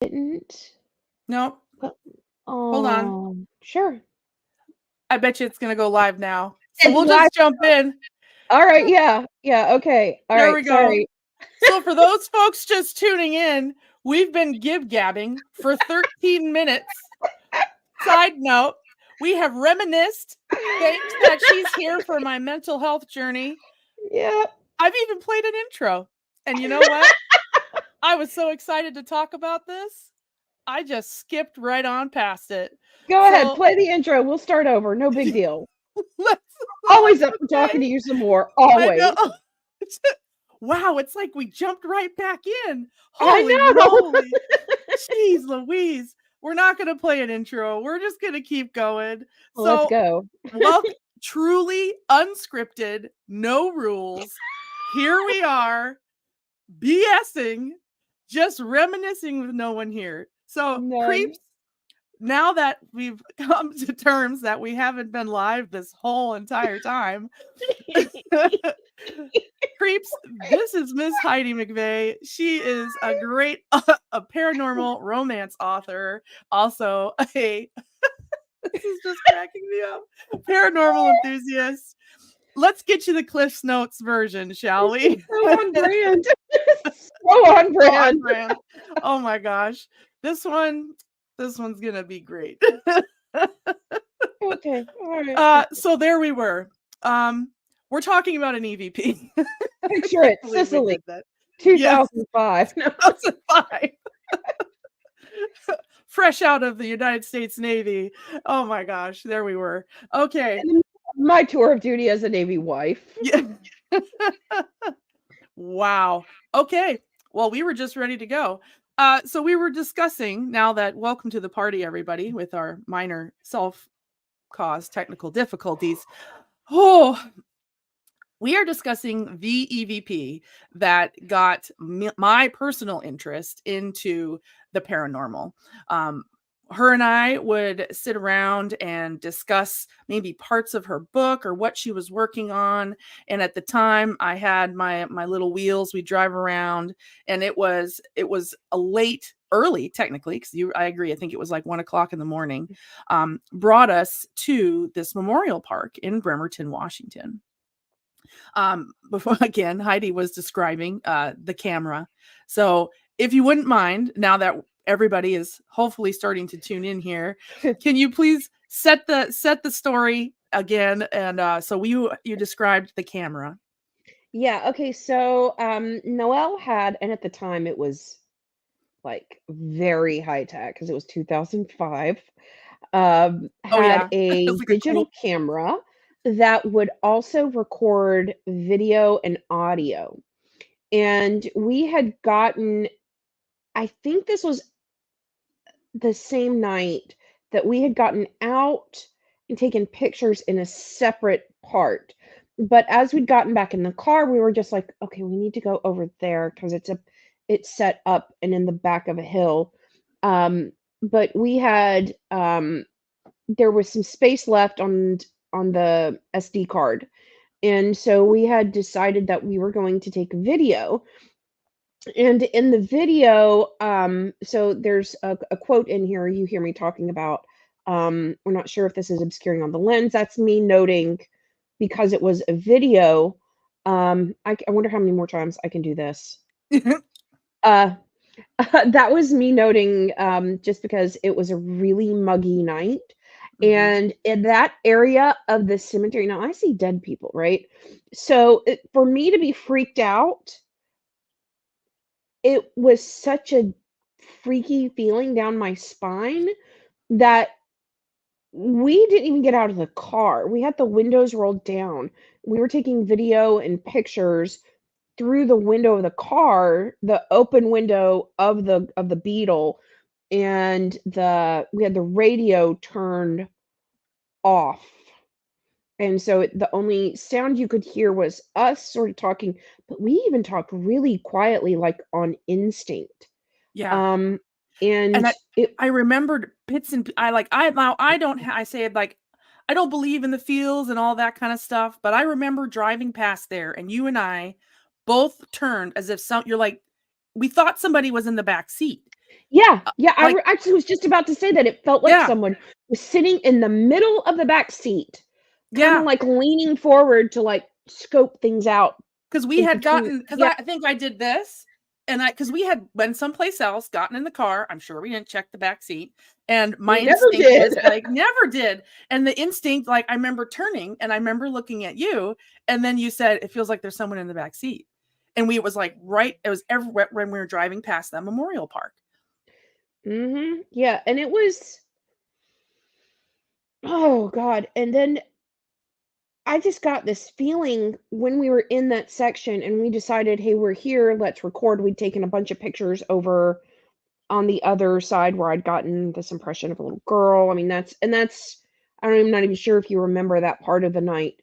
Didn't. Nope. Hold on. Oh, sure. I bet you it's going to go live now. So It's we'll live. just jump in. All right. Yeah. Yeah. Okay. All There right. we go. Sorry. So for those folks just tuning in, we've been gib-gabbing for 13 minutes. Side note, we have reminisced. Thanks that she's here for my mental health journey. Yeah. I've even played an intro. And you know what? I was so excited to talk about this. I just skipped right on past it. Go ahead. So Play the intro. We'll start over. No big deal. let's, Always that's up for okay. talking to you some more. I know. Always. Wow, it's like we jumped right back in. I Holy know. moly. Jeez Louise. We're not going to play an intro. We're just going to keep going. Well, let's So, go. welcome, truly unscripted, no rules. Here we are, BSing, just reminiscing with no one here. So, None. creeps, now that we've come to terms that we haven't been live this whole entire time, creeps, this is Miss Heidi McVay. She is a great a paranormal romance author, also a this is just cracking me up. Paranormal enthusiast. Let's get you the Cliff's Notes version, shall This is we? so on brand. So on brand. brand. Oh my gosh. This one's gonna be great. Okay. All right. So there we were. We're talking about an EVP. Picture it. We Sicily, did that. Yes, 2005. No. 2005. Fresh out of the United States Navy. Oh my gosh, there we were. Okay. My tour of duty as a Navy wife. Yeah. Wow. Okay. Well, we were just ready to go. So we were discussing now that welcome to the party, everybody, with our minor self-caused technical difficulties. Oh, we are discussing the EVP that got my personal interest into the paranormal. Her and I would sit around and discuss maybe parts of her book or what she was working on. And at the time, I had my little wheels. We drive around, and it was a early technically, because I agree. I think it was like 1:00 in the morning. Brought us to this memorial park in Bremerton, Washington. Before again, Heidi was describing the camera. So if you wouldn't mind, now that everybody is hopefully starting to tune in here, can you please set the story again? And so you described the camera. Yeah, okay, so Noelle had, and at the time it was like very high tech because it was 2005, Oh had yeah, it a was like a digital cool. camera that would also record video and audio. And we had gotten, I think this was the same night that we had gotten out and taken pictures in a separate part. But as we'd gotten back in the car, we were just like, okay, we need to go over there because it's set up and in the back of a hill. But we had there was some space left on the SD card. And so we had decided that we were going to take a video. And in the video, so there's a quote in here you hear me talking about. We're not sure if this is obscuring on the lens. That's me noting because it was a video. I wonder how many more times I can do this. Uh, that was me noting just because it was a really muggy night. Mhm. And in that area of the cemetery, now I see dead people, right? So for me to be freaked out, it was such a freaky feeling down my spine that we didn't even get out of the car. We had the windows rolled down. We were taking video and pictures through the window of the car, the open window of the Beetle, and we had the radio turned off. And so the only sound you could hear was us sort of talking, but we even talked really quietly, like on instinct. Yeah. Um, And and it I remembered bits and I like I now I don't I say it like I don't believe in the feels and all that kind of stuff, but I remember driving past there and you and I both turned as if you're like we thought somebody was in the back seat Yeah, yeah, Like, actually was just about to say that it felt like yeah, someone was sitting in the middle of the back seat, kinda, yeah. like, leaning forward to, like, scope things out, Because we like, had between gotten, because yeah, I think I did this, and because we had went someplace else, gotten in the car. I'm sure we didn't check the back seat, and my we never instinct did. was like, never did. And the instinct, like, I remember turning, and I remember looking at you, and then you said, "It feels like there's someone in the back seat," and it was like it was everywhere when we were driving past that memorial park. Mhm, yeah, and it was oh god, and then I just got this feeling when we were in that section and we decided, "Hey, we're here, let's record." We'd taken a bunch of pictures over on the other side where I'd gotten this impression of a little girl. I mean, that's I'm not even sure if you remember that part of the night,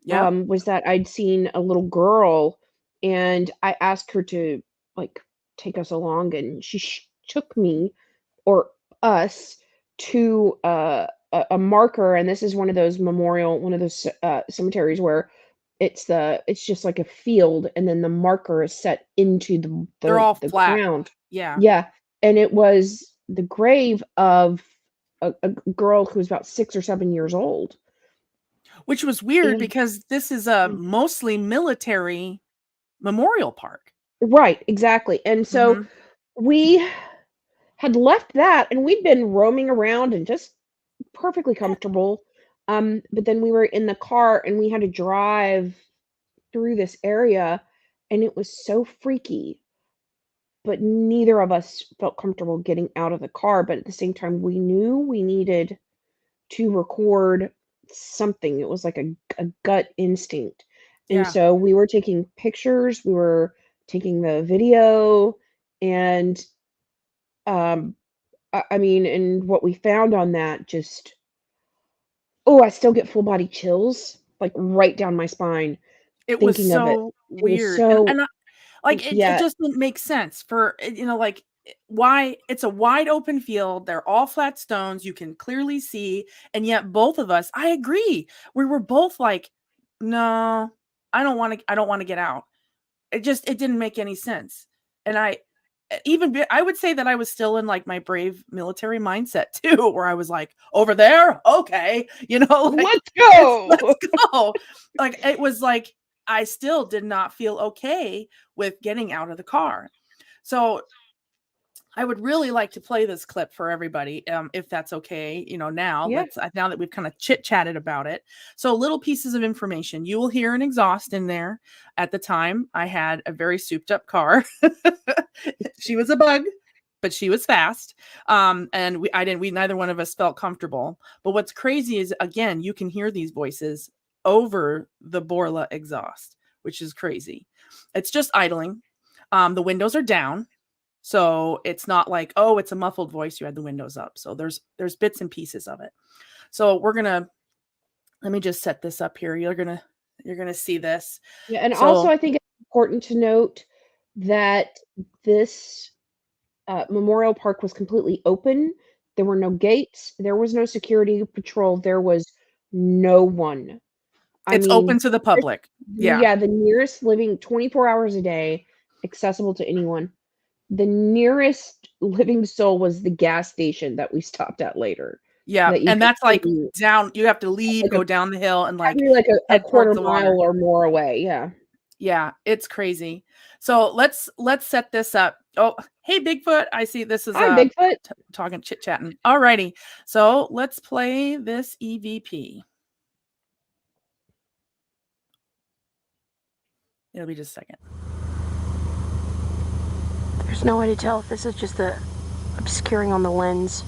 Yep. was that I'd seen a little girl, and I asked her to, like, take us along, and she took me or us to, a marker, and this is one of those, cemeteries where it's just like a field, and then the marker is set into They're all the flat. ground. Yeah. Yeah, and it was the grave of a girl who was about 6 or 7 years old, Which was weird and because this is a mm, mostly military memorial park. right, exactly, and so Mhm. we had left that, and we'd been roaming around and just perfectly comfortable, but then we were in the car, and we had to drive through this area, and it was so freaky, but neither of us felt comfortable getting out of the car, but at the same time, we knew we needed to record something. It was like a gut instinct. And Yeah. so we were taking pictures, we were taking the video, and um I mean, and what we found on that just oh, I still get full body chills, like right down my spine It was thinking of it. so It was weird, and so like, it yeah, just didn't make sense for, like, why it's a wide open field, they're all flat stones, you can clearly see, and yet both of us, I agree, we were both like, "No, I don't wanna get out." It didn't make any sense, and I would say that I was still in, like, my brave military mindset too, where I was like, "Over there? Okay." Like, let's let's go. go. Like, it was like, I still did not feel okay with getting out of the car. So, I would really like to play this clip for everybody, if that's okay. Yeah. Now that we've kind of chit chatted about it. So, little pieces of information. You will hear an exhaust in there. At the time, I had a very souped up car. She was a bug, but she was fast. And we neither one of us felt comfortable. But what's crazy is, again, you can hear these voices over the Borla exhaust, which is crazy. It's just idling. The windows are down, so it's not like, oh, it's a muffled voice, you had the windows up. So there's bits and pieces of it. So let me just set this up here. You're gonna see this. Yeah, and also So I think it's important to note that this, memorial park was completely open. There were no gates, there was no security patrol, there was no one. I it's mean, open to the public. Yeah. yeah, the nearest living 24 hours a day, accessible to anyone. The nearest living soul was the gas station that we stopped at later, Yeah. that you And could that's like see down, you have to leave, like a go down the hill and like probably like a head towards quarter the water. mile or more away, yeah. Yeah, it's crazy. So let's set this up. Oh, hey Bigfoot. I see this is "Hi, Bigfoot." talking chit-chatting. All righty. So let's play this EVP. It'll be just a second. There's no way to tell if this is just the obscuring on the lens.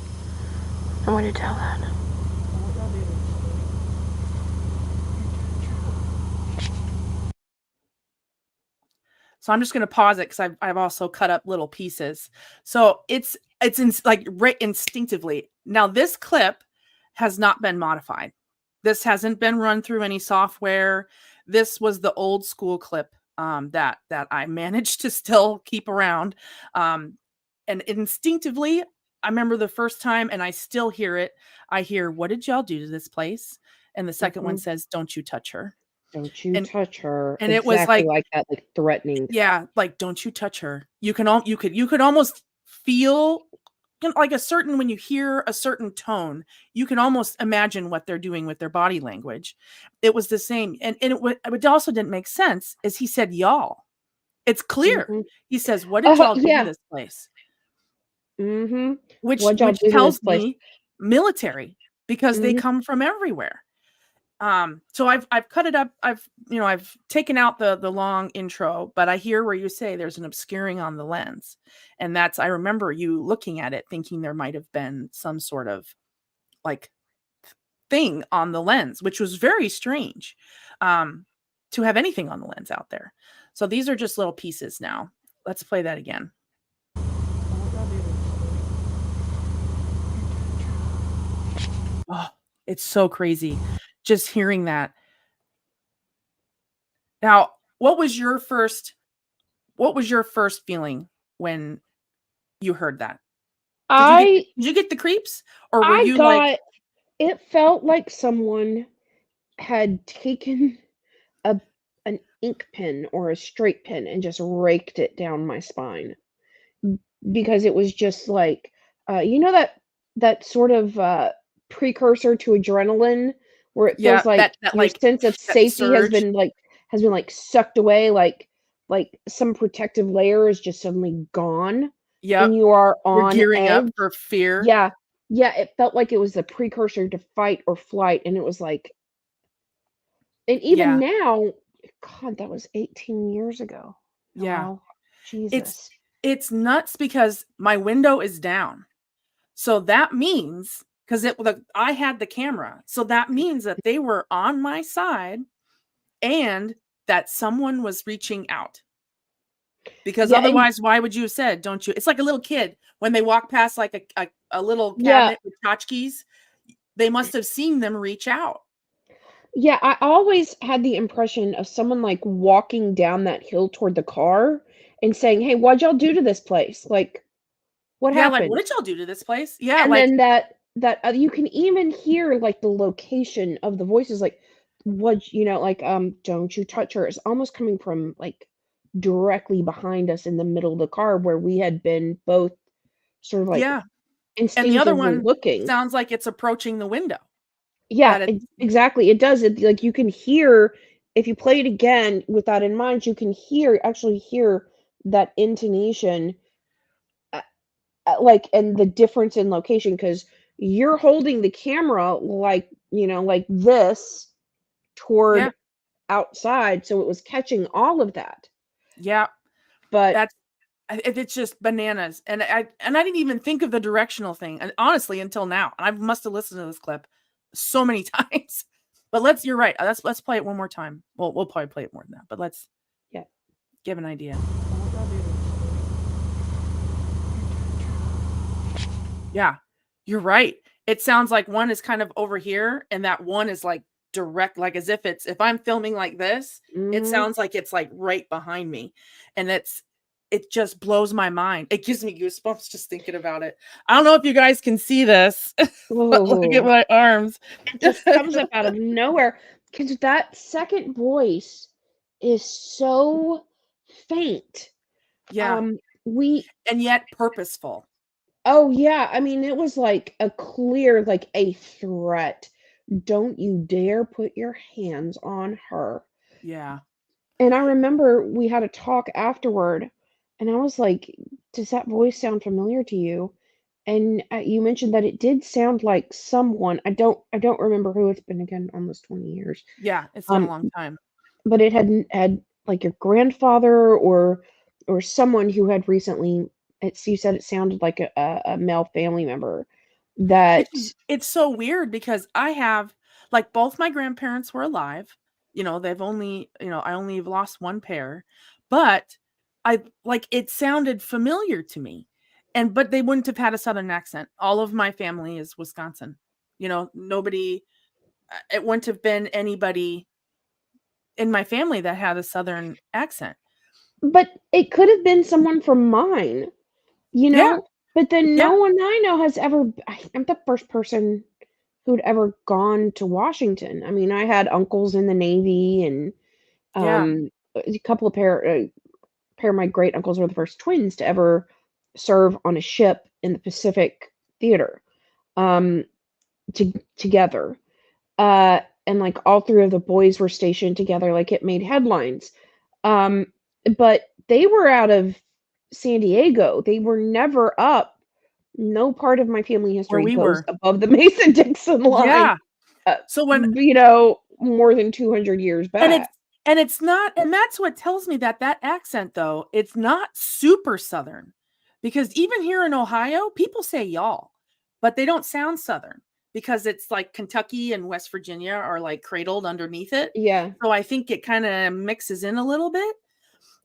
No way to tell that. So I'm just going to pause it because I've also cut up little pieces. So like right instinctively. Now this clip has not been modified. This hasn't been run through any software. This was the old school clip, that I managed to still keep around. And instinctively, I remember the first time, and I still hear it. I hear, "What did y'all do to this place?" And the second one Mhm. says, "Don't you touch her." "Don't you And touch her." and it was Exactly like, like that, like, threatening. yeah, like, "Don't you touch her." You could almost feel like a certain, when you hear a certain tone, you can almost imagine what they're doing with their body language. It was the same. And it also didn't make sense is he said, y'all. It's clear. Mhm. He says, what did y'all do to Yeah. this place? Mhm. Which What'd y'all do to this tells place? me military, because they Mhm. come from everywhere. So I've cut it up. I've taken out the long intro, but I hear where you say there's an obscuring on the lens. And I remember you looking at it thinking there might have been some sort of like thing on the lens, which was very strange. To have anything on the lens out there. So these are just little pieces now. Let's play that again. Oh, it's so crazy just hearing that. Now, what was your first feeling when you heard that? Did you get the creeps, or were I you like, got it felt like someone had taken a an ink pen or a straight pen and just raked it down my spine. Because it was just like, that sort of, precursor to adrenaline where it yeah, feels like that your like sense of that safety surge? has been, like, sucked away, like some protective layer is just suddenly gone, Yep. and you are You're on gearing up edge. for fear. Yeah. Yeah, it felt like it was the precursor to fight or flight, and it was like and even Yeah. now, God, that was 18 years ago. Yeah. Wow. It's Jesus. it's nuts because my window is down. So that means, because I had the camera. So that means that they were on my side and that someone was reaching out. Because Yeah, and otherwise, why would you have said, don't you? It's like a little kid when they walk past like a little yeah. cabinet with tchotchkes. They must have seen them reach out. Yeah, I always had the impression of someone, like, walking down that hill toward the car and saying, "Hey, what'd y'all do to this place? Like, what Yeah, like, happened?" what did y'all do to this place? Yeah, And like, then you can even hear, like, the location of the voices, like, what like, "Don't you touch her." It's almost coming from, like, directly behind us in the middle of the car where we had been both sort of, like, yeah. And the other instinctively one looking. sounds like it's approaching the window. Yeah, That it's exactly, it does, like, you can hear if you play it again with that in mind, you can actually hear that intonation, uh, like, and the difference in location because 'cause you're holding the camera like, like this toward yeah, outside, so it was catching all of that, yeah. but That's it's just bananas. And I didn't even think of the directional thing, and honestly, until now. And I must have listened to this clip so many times. But you're right. Let's play it one more time. Well, we'll probably play it more than that, but let's yeah. give an idea. Yeah, you're right. It sounds like one is kind of over here and that one is like direct, like as if I'm filming like this, it Mhm. sounds like it's like right behind me. And it just blows my mind. It gives me goosebumps just thinking about it. I don't know if you guys can see this, but look at Oh, my arms. it just comes up out of nowhere because that second voice is so faint. Yeah, Um, we and yet purposeful. Oh, yeah, I mean, it was like a clear like, a threat. "Don't you dare put your hands on her." Yeah. And I remember we had a talk afterward, and I was like, "Does that voice sound familiar to you?" And, you mentioned that it did sound like someone I don't remember who, it's been, again, almost 20 years. Yeah, it's been a Um, long time. but it had, like, your grandfather or someone who had recently you said it sounded like a male family member that It's so weird because I have like both my grandparents were alive. They've only, I only have lost one pair, but I like it sounded familiar to me. But they wouldn't have had a southern accent. All of my family is Wisconsin. Nobody it wouldn't have been anybody in my family that had a southern accent. but it could have been someone from mine, you Yeah. know? But then Yeah. no one I know has ever I'm the first person who'd ever gone to Washington. I mean, I had uncles in the Navy and, Yeah. a couple of pair of my great uncles were the first twins to ever serve on a ship in the Pacific Theater um, together. And like all three of the boys were stationed together, like it made headlines. Um, but they were out of San Diego. They were never up. No part of my family Where history we goes were. above the Mason-Dixon line, Yeah. So when more than 200 years and back. it's not, and that's what tells me that accent, though, it's not super Southern, because even here in Ohio, people say y'all, but they don't sound Southern because it's like Kentucky and West Virginia are like cradled underneath it. Yeah. So I think it kind of mixes in a little bit.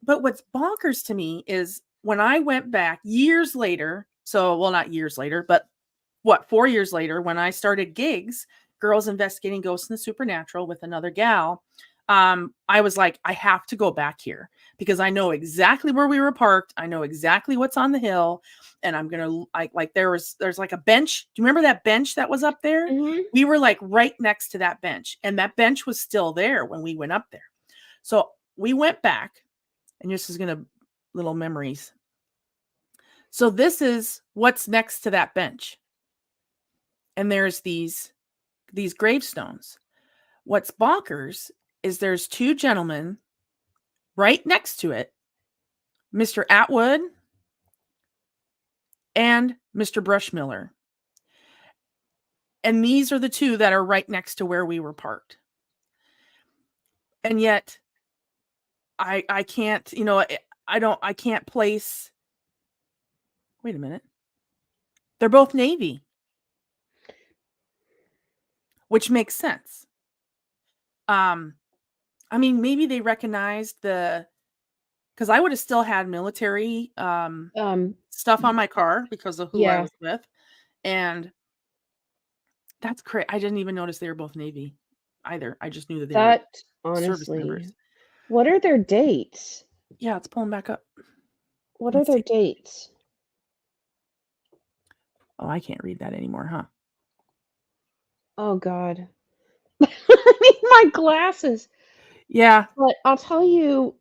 But what's bonkers to me is when I went back years later, so, well, not years later, but 4 years later, when I started gigs, Girls Investigating Ghosts and the Supernatural with another gal, I was like, I have to go back here because I know exactly where we were parked. I know exactly what's on the hill, and I'm gonna like there's like a bench. Do you remember that bench that was up there? Mm-hmm. We were like right next to that bench, and that bench was still there when we went up there. So we went back, and this is gonna little memories. So this is what's next to that bench. And there's these gravestones. What's bonkers is there's two gentlemen right next to it, Mr. Atwood and Mr. Brushmiller. And these are the two that are right next to where we were parked. And yet I can't, I can't place. Wait a minute. They're both Navy, which makes sense. I mean, maybe they recognized because I would have still had military stuff on my car because of who I was with. And that's crazy. I didn't even notice they were both Navy either. I just knew that they were service members. What are their dates? Yeah, it's pulling back up. What are their dates? Oh, I can't read that anymore, huh? Oh, God. I need my glasses. Yeah. But I'll tell you.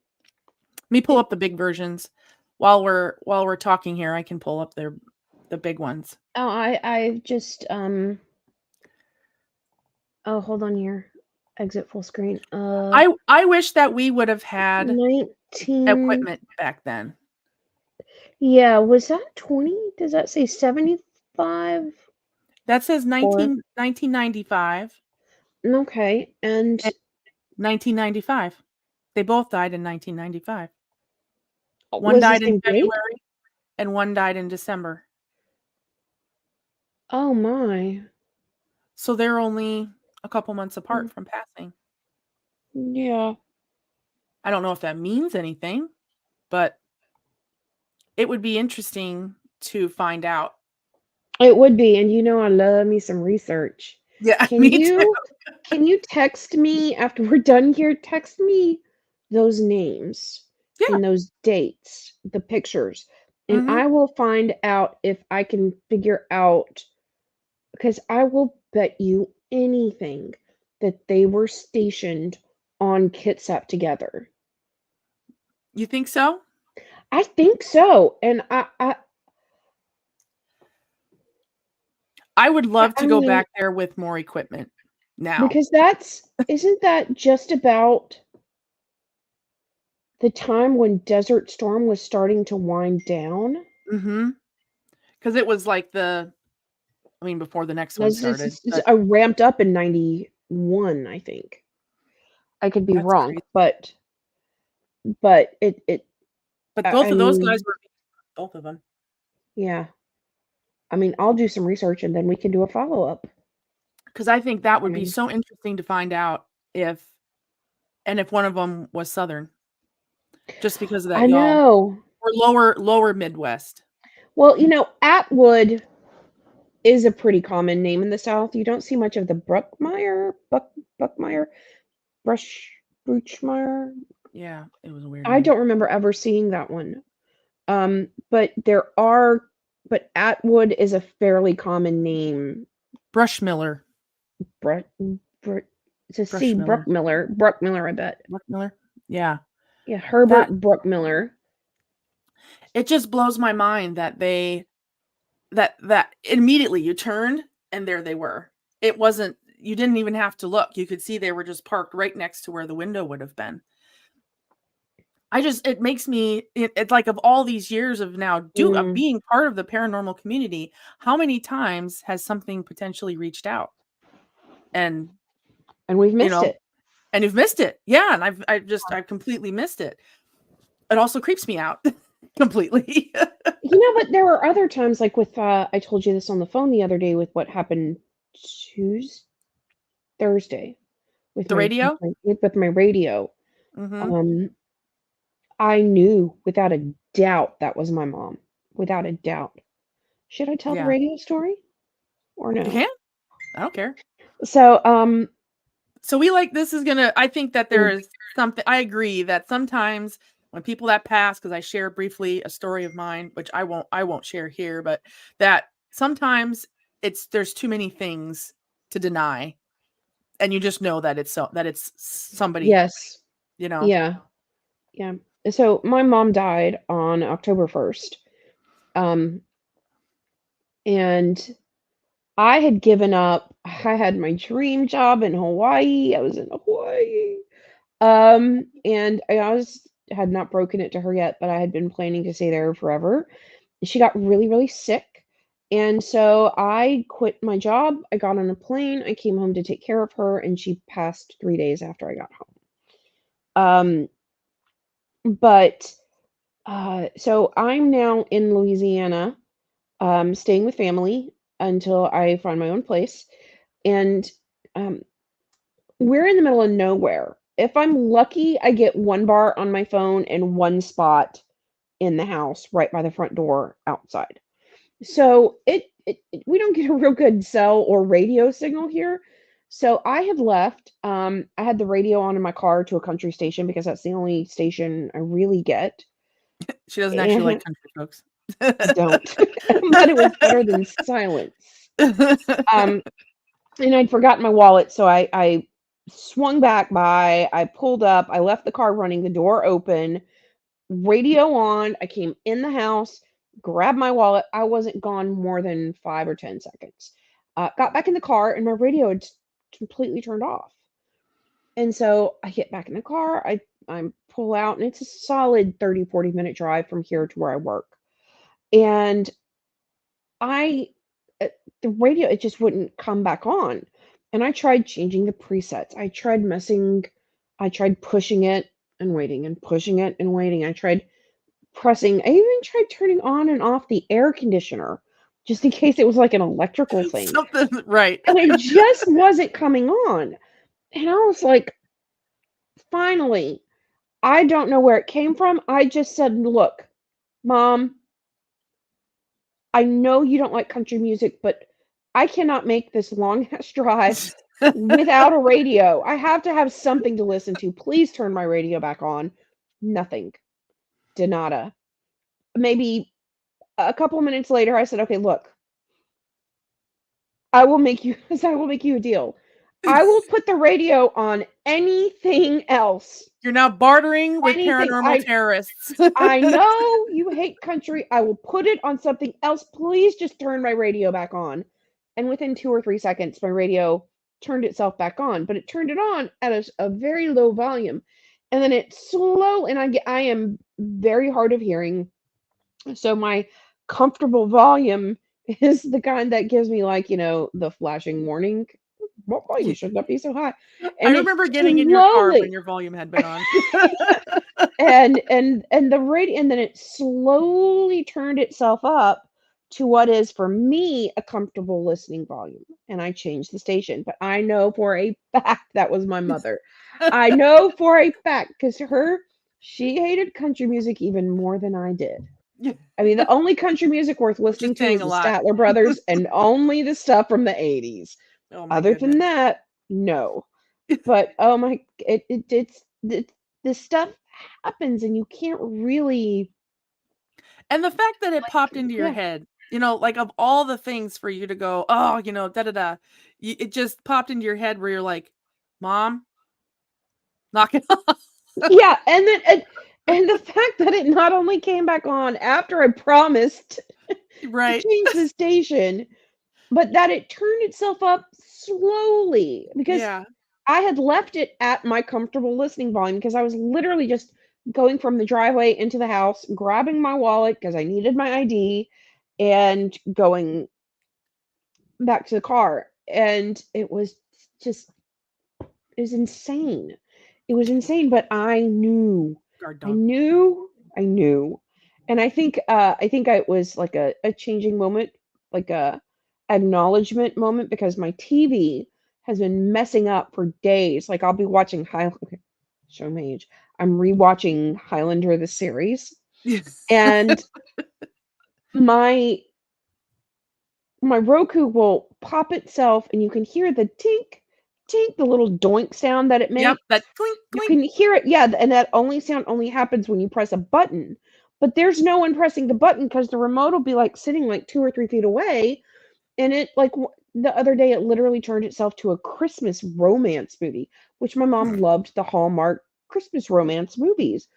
Let me pull up the big versions. While we're talking here, I can pull up the big ones. Oh, I just oh, hold on here. Exit full screen. I wish that we would have had 19 equipment back then. Yeah, was that 20? Does that say 75? That says 1995. Okay, and 1995. They both died in 1995. One was died the in same February date? and one died in December. Oh my. So they're only a couple months apart from passing. Yeah. I don't know if that means anything, but it would be interesting to find out. It would be, and I love me some research. Yeah, Can you text me after we're done here? Text me those names and those dates, the pictures, and I will find out if I can figure out, because I will bet you anything that they were stationed on Kitsap together. You think so? I think so, and I would love to go back there with more equipment now. Because isn't that just about the time when Desert Storm was starting to wind down? Because it was like before the next one started. I ramped up in 91, I think. I could be wrong, crazy. but it. But both of those guys were both of them. Yeah. I mean, I'll do some research and then we can do a follow-up. Because I think that would be so interesting to find out if one of them was Southern. Just because of that, I know. Or lower Midwest. Well, Atwood is a pretty common name in the South. You don't see much of the Bruchmeyer. Yeah, it was a weird name. I don't remember ever seeing that one. But Atwood is a fairly common name. Brushmiller. It's a C. Bruchmiller, I bet. Bruchmiller? Yeah. Yeah, Herbert Bruchmiller. it just blows my mind that that immediately you turned and there they were. It wasn't, you didn't even have to look. You could see they were just parked right next to where the window would have been. It makes me, it's like, of all these years of now of being part of the paranormal community, how many times has something potentially reached out? And we've missed it. And you've missed it. Yeah. And I've completely missed it. It also creeps me out completely. But there were other times, like with, I told you this on the phone the other day with what happened Thursday with The radio? with my radio. Mm-hmm. I knew without a doubt that was my mom. Without a doubt. Should I tell the radio story or no? You can. I don't care. So, so this is gonna, I think that there is something, I agree that sometimes when people that pass, because I shared briefly a story of mine, which I won't share here, but that sometimes there's too many things to deny, and you just know that it's somebody. yes. Yeah. Yeah. So my mom died on October 1st. And I had given up. I had my dream job in Hawaii. I was in Hawaii. And I had not broken it to her yet, but I had been planning to stay there forever. She got really, really sick. And so I quit my job. I got on a plane. I came home to take care of her, and she passed 3 days after I got home. But so I'm now in Louisiana, staying with family until I find my own place. And we're in the middle of nowhere. If I'm lucky, I get one bar on my phone and one spot in the house right by the front door outside. So we don't get a real good cell or radio signal here. So I had left. I had the radio on in my car to a country station because that's the only station I really get. She doesn't actually like country folks. I don't. But it was better than silence. And I'd forgotten my wallet, so I swung back by, I pulled up, I left the car running, the door open, radio on, I came in the house, grabbed my wallet. I wasn't gone more than 5 or 10 seconds. Got back in the car, and my radio had completely turned off. And so I get back in the car, I pull out, and it's a solid 30, 40-minute drive from here to where I work. And the radio, it just wouldn't come back on. And I tried changing the presets. I tried pushing it and waiting and pushing it and waiting. I tried pressing. I even tried turning on and off the air conditioner just in case it was like an electrical thing. Something, right. And it just wasn't coming on. And I was like, finally, I don't know where it came from. I just said, look, Mom, I know you don't like country music, but I cannot make this long ass drive without a radio. I have to have something to listen to. Please turn my radio back on. Nothing. De nada. Maybe a couple minutes later, I said, okay, look, I will make you a deal. I will put the radio on anything else. You're now bartering with paranormal terrorists. I know you hate country. I will put it on something else. Please just turn my radio back on. And within 2 or 3 seconds, my radio turned itself back on, but it turned it on at a very low volume. And then it slow, and I am very hard of hearing. So my comfortable volume is the kind that gives me, like, the flashing warning. Why you should not be so high. And I remember getting in your car when your volume had been on. and the radio, and then it slowly turned itself up to what is for me a comfortable listening volume. And I changed the station. But I know for a fact that was my mother. I know for a fact because she hated country music even more than I did. I mean, the only country music worth listening to is the Statler Brothers and only the stuff from the 80s. Other than that, no. But oh my, it's this stuff happens and you can't really. And the fact that it popped into your head, like of all the things for you to go, oh, it just popped into your head where you're like, Mom, knock it off. Yeah, and then And the fact that it not only came back on after I promised to Right. change the station, but that it turned itself up slowly because Yeah. I had left it at my comfortable listening volume because I was literally just going from the driveway into the house, grabbing my wallet because I needed my ID, and going back to the car. And it was just, it was insane. It was insane, but I knew, Guard I dog. knew, I knew. And I think it was like a changing moment, like a acknowledgement moment because my TV has been messing up for days. Like I'll be watching okay, show my age. I'm rewatching Highlander the series, Yes. and my my Roku will pop itself, and you can hear the tink, tink, the little doink sound that it Yep. makes. That clink You clink. can hear it, yeah, and that sound only happens when you press a button. But there's no one pressing the button because the remote will be like sitting like 2 or 3 feet away, and it like the other day it literally turned itself to a Christmas romance movie, which my mom loved the Hallmark Christmas romance movies.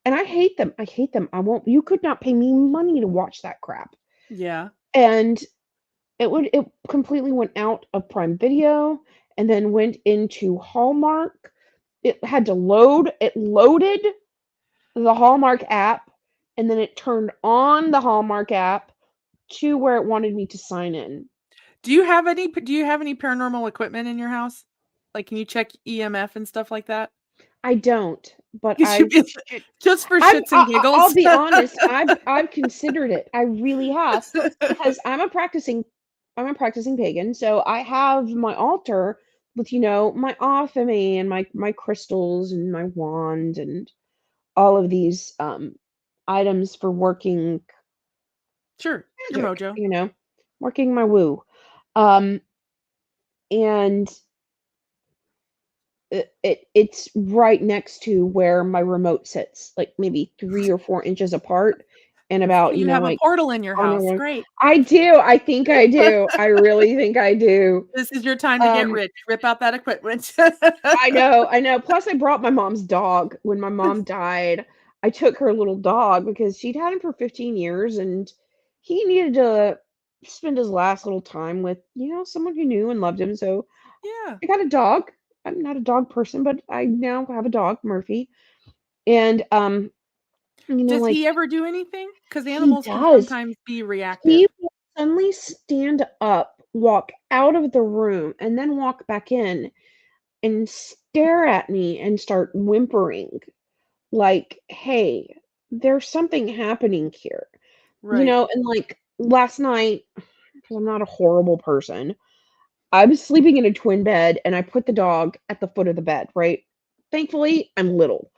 And I hate them. I hate them. I won't you could not pay me money to watch that crap. Yeah. And it completely went out of Prime Video and then went into Hallmark. It had to load. It loaded the Hallmark app, and then it turned on the Hallmark app to where it wanted me to sign in. Do you have any paranormal equipment in your house? Like, can you check EMF and stuff like that? I don't, but Could you just for shits and I'll giggles? be honest, I've considered it. I really have because I'm a practicing pagan, so I have my altar with, my offamy and my crystals and my wand and all of these items for working Sure. Your magic, mojo. working my woo. Um and it's right next to where my remote sits, like maybe 3 or 4 inches apart and So about, you have a like portal in your on house. a Great. I do, I think I do. I really think I do. This is your time to get Um, rich. Rip out that equipment. I know. Plus I brought my mom's dog. When my mom died, I took her little dog because she'd had him for 15 years and he needed to spend his last little time with, someone who knew and loved him. So Yeah. I got a dog. I'm not a dog person, but I now have a dog, Murphy. And Does like he ever do anything? Because he animals can does. sometimes be He reactive. will suddenly stand up, walk out of the room, and then walk back in and stare at me and start whimpering like, "Hey, there's something happening here." Right. And like last night, because I'm not a horrible person, I was sleeping in a twin bed and I put the dog at the foot of the bed, right? Thankfully, I'm little.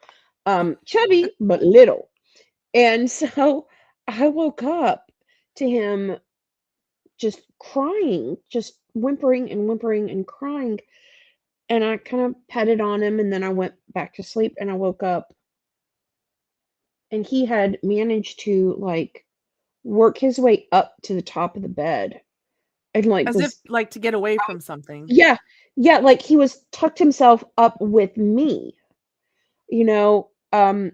Chubby, but little. And so I woke up to him just crying, just whimpering and crying. And I kind of petted on him and then I went back to sleep and I woke up and he had managed to like work his way up to the top of the bed and like As if, was like, to get away from something. yeah, yeah, like he was tucked himself up with me, you know, um,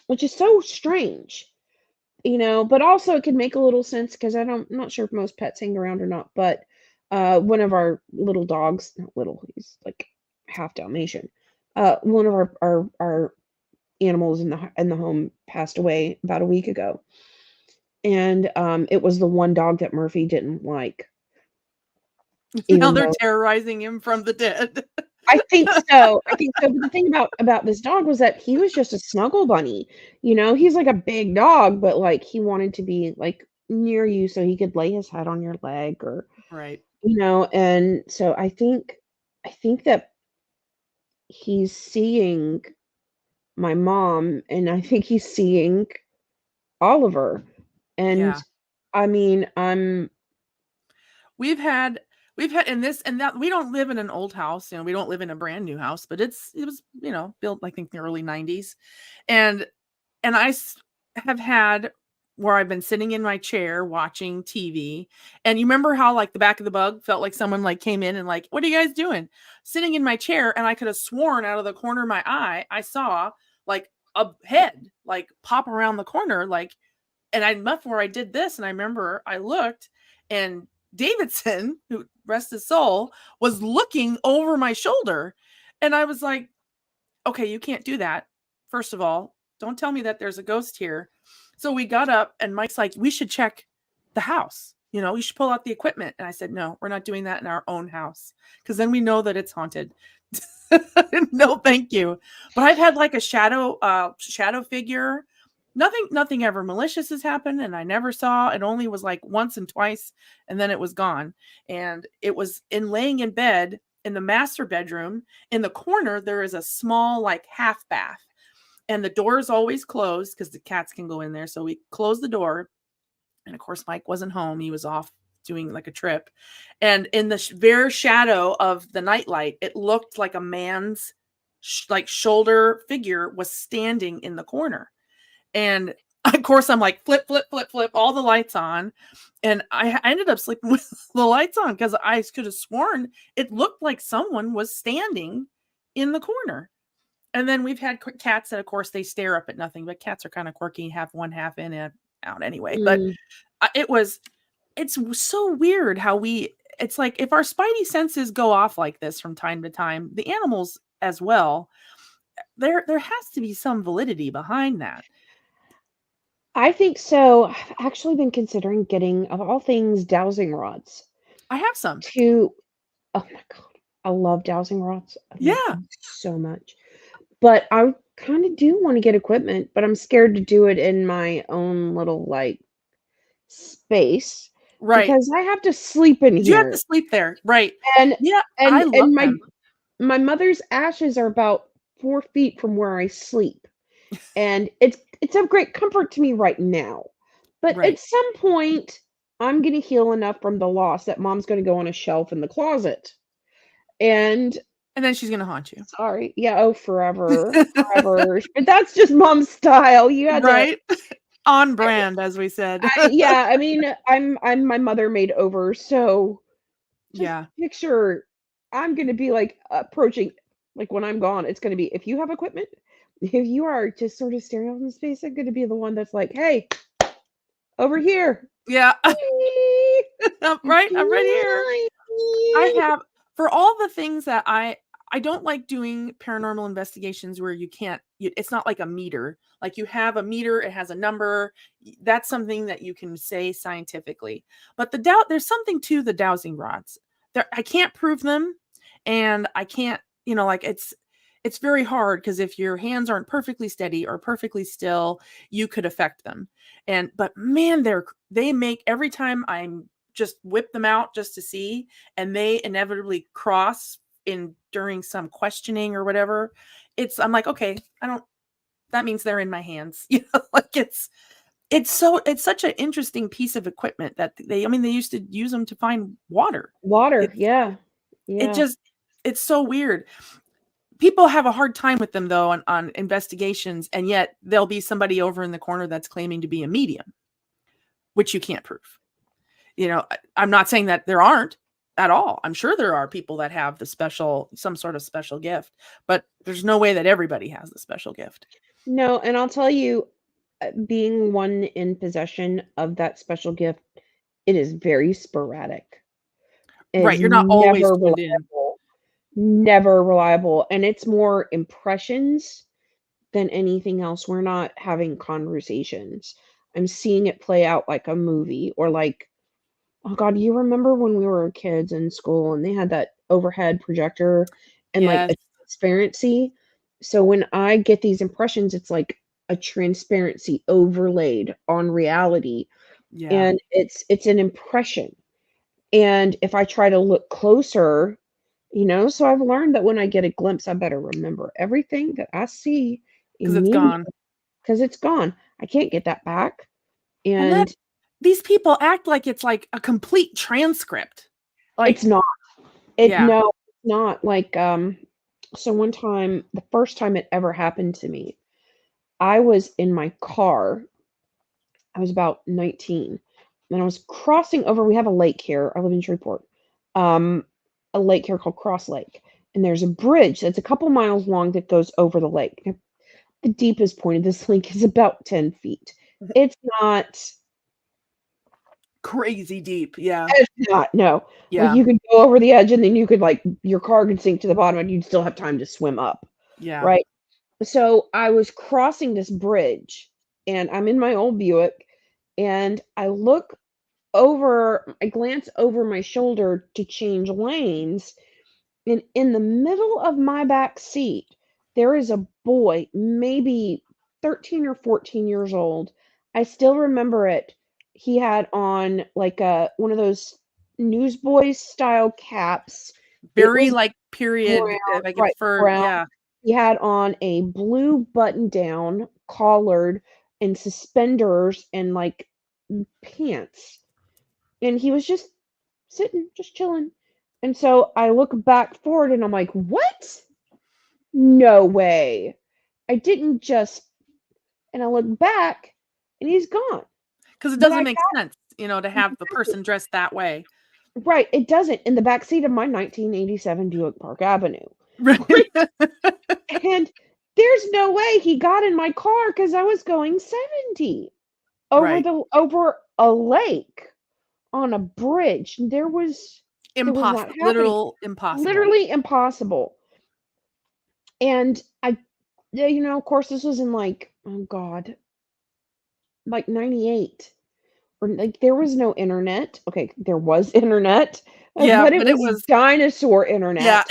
which is so strange. But also it could make a little sense because I'm not sure if most pets hang around or not, but one of our little dogs, not little, he's like half Dalmatian. One of our animals in the home passed away about a week ago, and it was the one dog that Murphy didn't like, Now even they're though terrorizing him from the dead. I think so. I think so. But the thing about this dog was that he was just a snuggle bunny. He's like a big dog, but like he wanted to be like near you so he could lay his head on your leg or Right. and so I think that he's seeing my mom and I think he's seeing Oliver. And Yeah. I mean, I'm We've had and this and that we don't live in an old house, we don't live in a brand new house, but it was, built, I think, in the early 90s. And have had where I've been sitting in my chair watching TV. And you remember how like the back of the bug felt like someone like came in and like, what are you guys doing? Sitting in my chair, and I could have sworn out of the corner of my eye, I saw like a head like pop around the corner, like, and before I did this, and I remember I looked, and Davidson, who rest his soul, was looking over my shoulder, and I was like, okay, you can't do that. First of all, don't tell me that there's a ghost here. So we got up, and Mike's like, we should check the house. You should pull out the equipment. And I said, no, we're not doing that in our own house, because then we know that it's haunted. No, thank you. But I've had like a shadow figure. Nothing ever malicious has happened, and I never saw. It only was like once and twice, and then it was gone. And it was laying in bed in the master bedroom. In the corner, there is a small like half bath, and the door is always closed because the cats can go in there. So we close the door, and of course Mike wasn't home. He was off doing like a trip, and in the bare shadow of the nightlight, it looked like a man's like shoulder figure was standing in the corner. And of course I'm like, flip, all the lights on. And I ended up sleeping with the lights on because I could have sworn it looked like someone was standing in the corner. And then we've had cats that, of course, they stare up at nothing, but cats are kind of quirky, have one half in and out anyway. But it's so weird how it's like if our spidey senses go off like this from time to time, the animals as well, there has to be some validity behind that. I think so. I've actually been considering getting, of all things, dowsing rods. I have some. Oh my God. I love dowsing rods. I love Yeah. them so much. But I kind of do want to get equipment, but I'm scared to do it in my own little like space. Right. Because I have to sleep in here. You have to sleep there. Right. And yeah, I love them. My mother's ashes are about 4 feet from where I sleep. And it's of great comfort to me right now. But Right. at some point, I'm going to heal enough from the loss that mom's going to go on a shelf in the closet. And then she's going to haunt you. Sorry. Yeah. Oh, forever. Forever. But that's just mom's style. You had right? On brand, as we said. Yeah. I mean, I'm my mother made over. So yeah. Picture I'm going to be like approaching, like when I'm gone, it's going to be, if you have equipment, if you are just sort of staring out in space, I'm going to be the one that's like, hey, over here. Yeah. right. I'm right here. I have, for all the things that I don't like doing paranormal investigations where it's not like a meter. Like you have a meter, it has a number. That's something that you can say scientifically. But there's something to the dowsing rods. I can't prove them, and I can't, like it's very hard because if your hands aren't perfectly steady or perfectly still, you could affect them. But man, they make, every time I'm just whip them out just to see, and they inevitably cross during some questioning or whatever. I'm like, okay, that means they're in my hands. Like it's such an interesting piece of equipment that they used to use them to find water. Yeah. It's so weird. People have a hard time with them though on investigations, and yet there'll be somebody over in the corner that's claiming to be a medium, which you can't prove. I'm not saying that there aren't at all. I'm sure there are people that have some sort of special gift, but there's no way that everybody has the special gift. No, and I'll tell you, being one in possession of that special gift, it is very sporadic. Right, you're not always tuned in. Never reliable, and it's more impressions than anything else. We're not having conversations. I'm seeing it play out like a movie, or like, oh God, you remember when we were kids in school and they had that overhead projector and like a transparency? So when I get these impressions, it's like a transparency overlaid on reality. Yeah. And it's an impression. And if I try to look closer, so I've learned that when I get a glimpse, I better remember everything that I see because it's gone. Because it's gone. I can't get that back. And these people act like it's like a complete transcript. Like it's not. No, it's not. Like so one time, the first time it ever happened to me, I was in my car. I was about 19, and I was crossing over. We have a lake here. I live in Shreveport. A lake here called Cross Lake, and there's a bridge that's a couple miles long that goes over the lake. the deepest point of this lake is about 10 feet. It's not Crazy deep. Yeah. it's not, no. Like, Yeah. you could go over the edge, and then you could, like your car could sink to the bottom, and you'd still have time to swim up, Yeah. right? So, I was crossing this bridge, and I'm in my old Buick, and I glance over my shoulder to change lanes, and in the middle of my back seat, there is a boy, maybe 13 or 14 years old. I still remember it. He had on like one of those newsboys style caps. It Very was like period, brown, like right, inferred. brown. Yeah. He had on a blue button down, collared, and suspenders and like pants. And he was just sitting, just chilling. And so I look back forward and I'm like, "What? No way. I didn't just," and I look back and he's gone. Because it But doesn't I make sense, to have the got person dressed that way. right, it doesn't in the back seat of my 1987 Buick Park Avenue. Right. And there's no way he got in my car because I was going 70 Right. over a lake on a bridge. There was not Impossible. happening. Impossible. Literally impossible. And yeah, of course, this was in like, oh God, like 98. Or like there was no internet. Okay, there was internet, Yeah, but it but it was was dinosaur yeah. internet.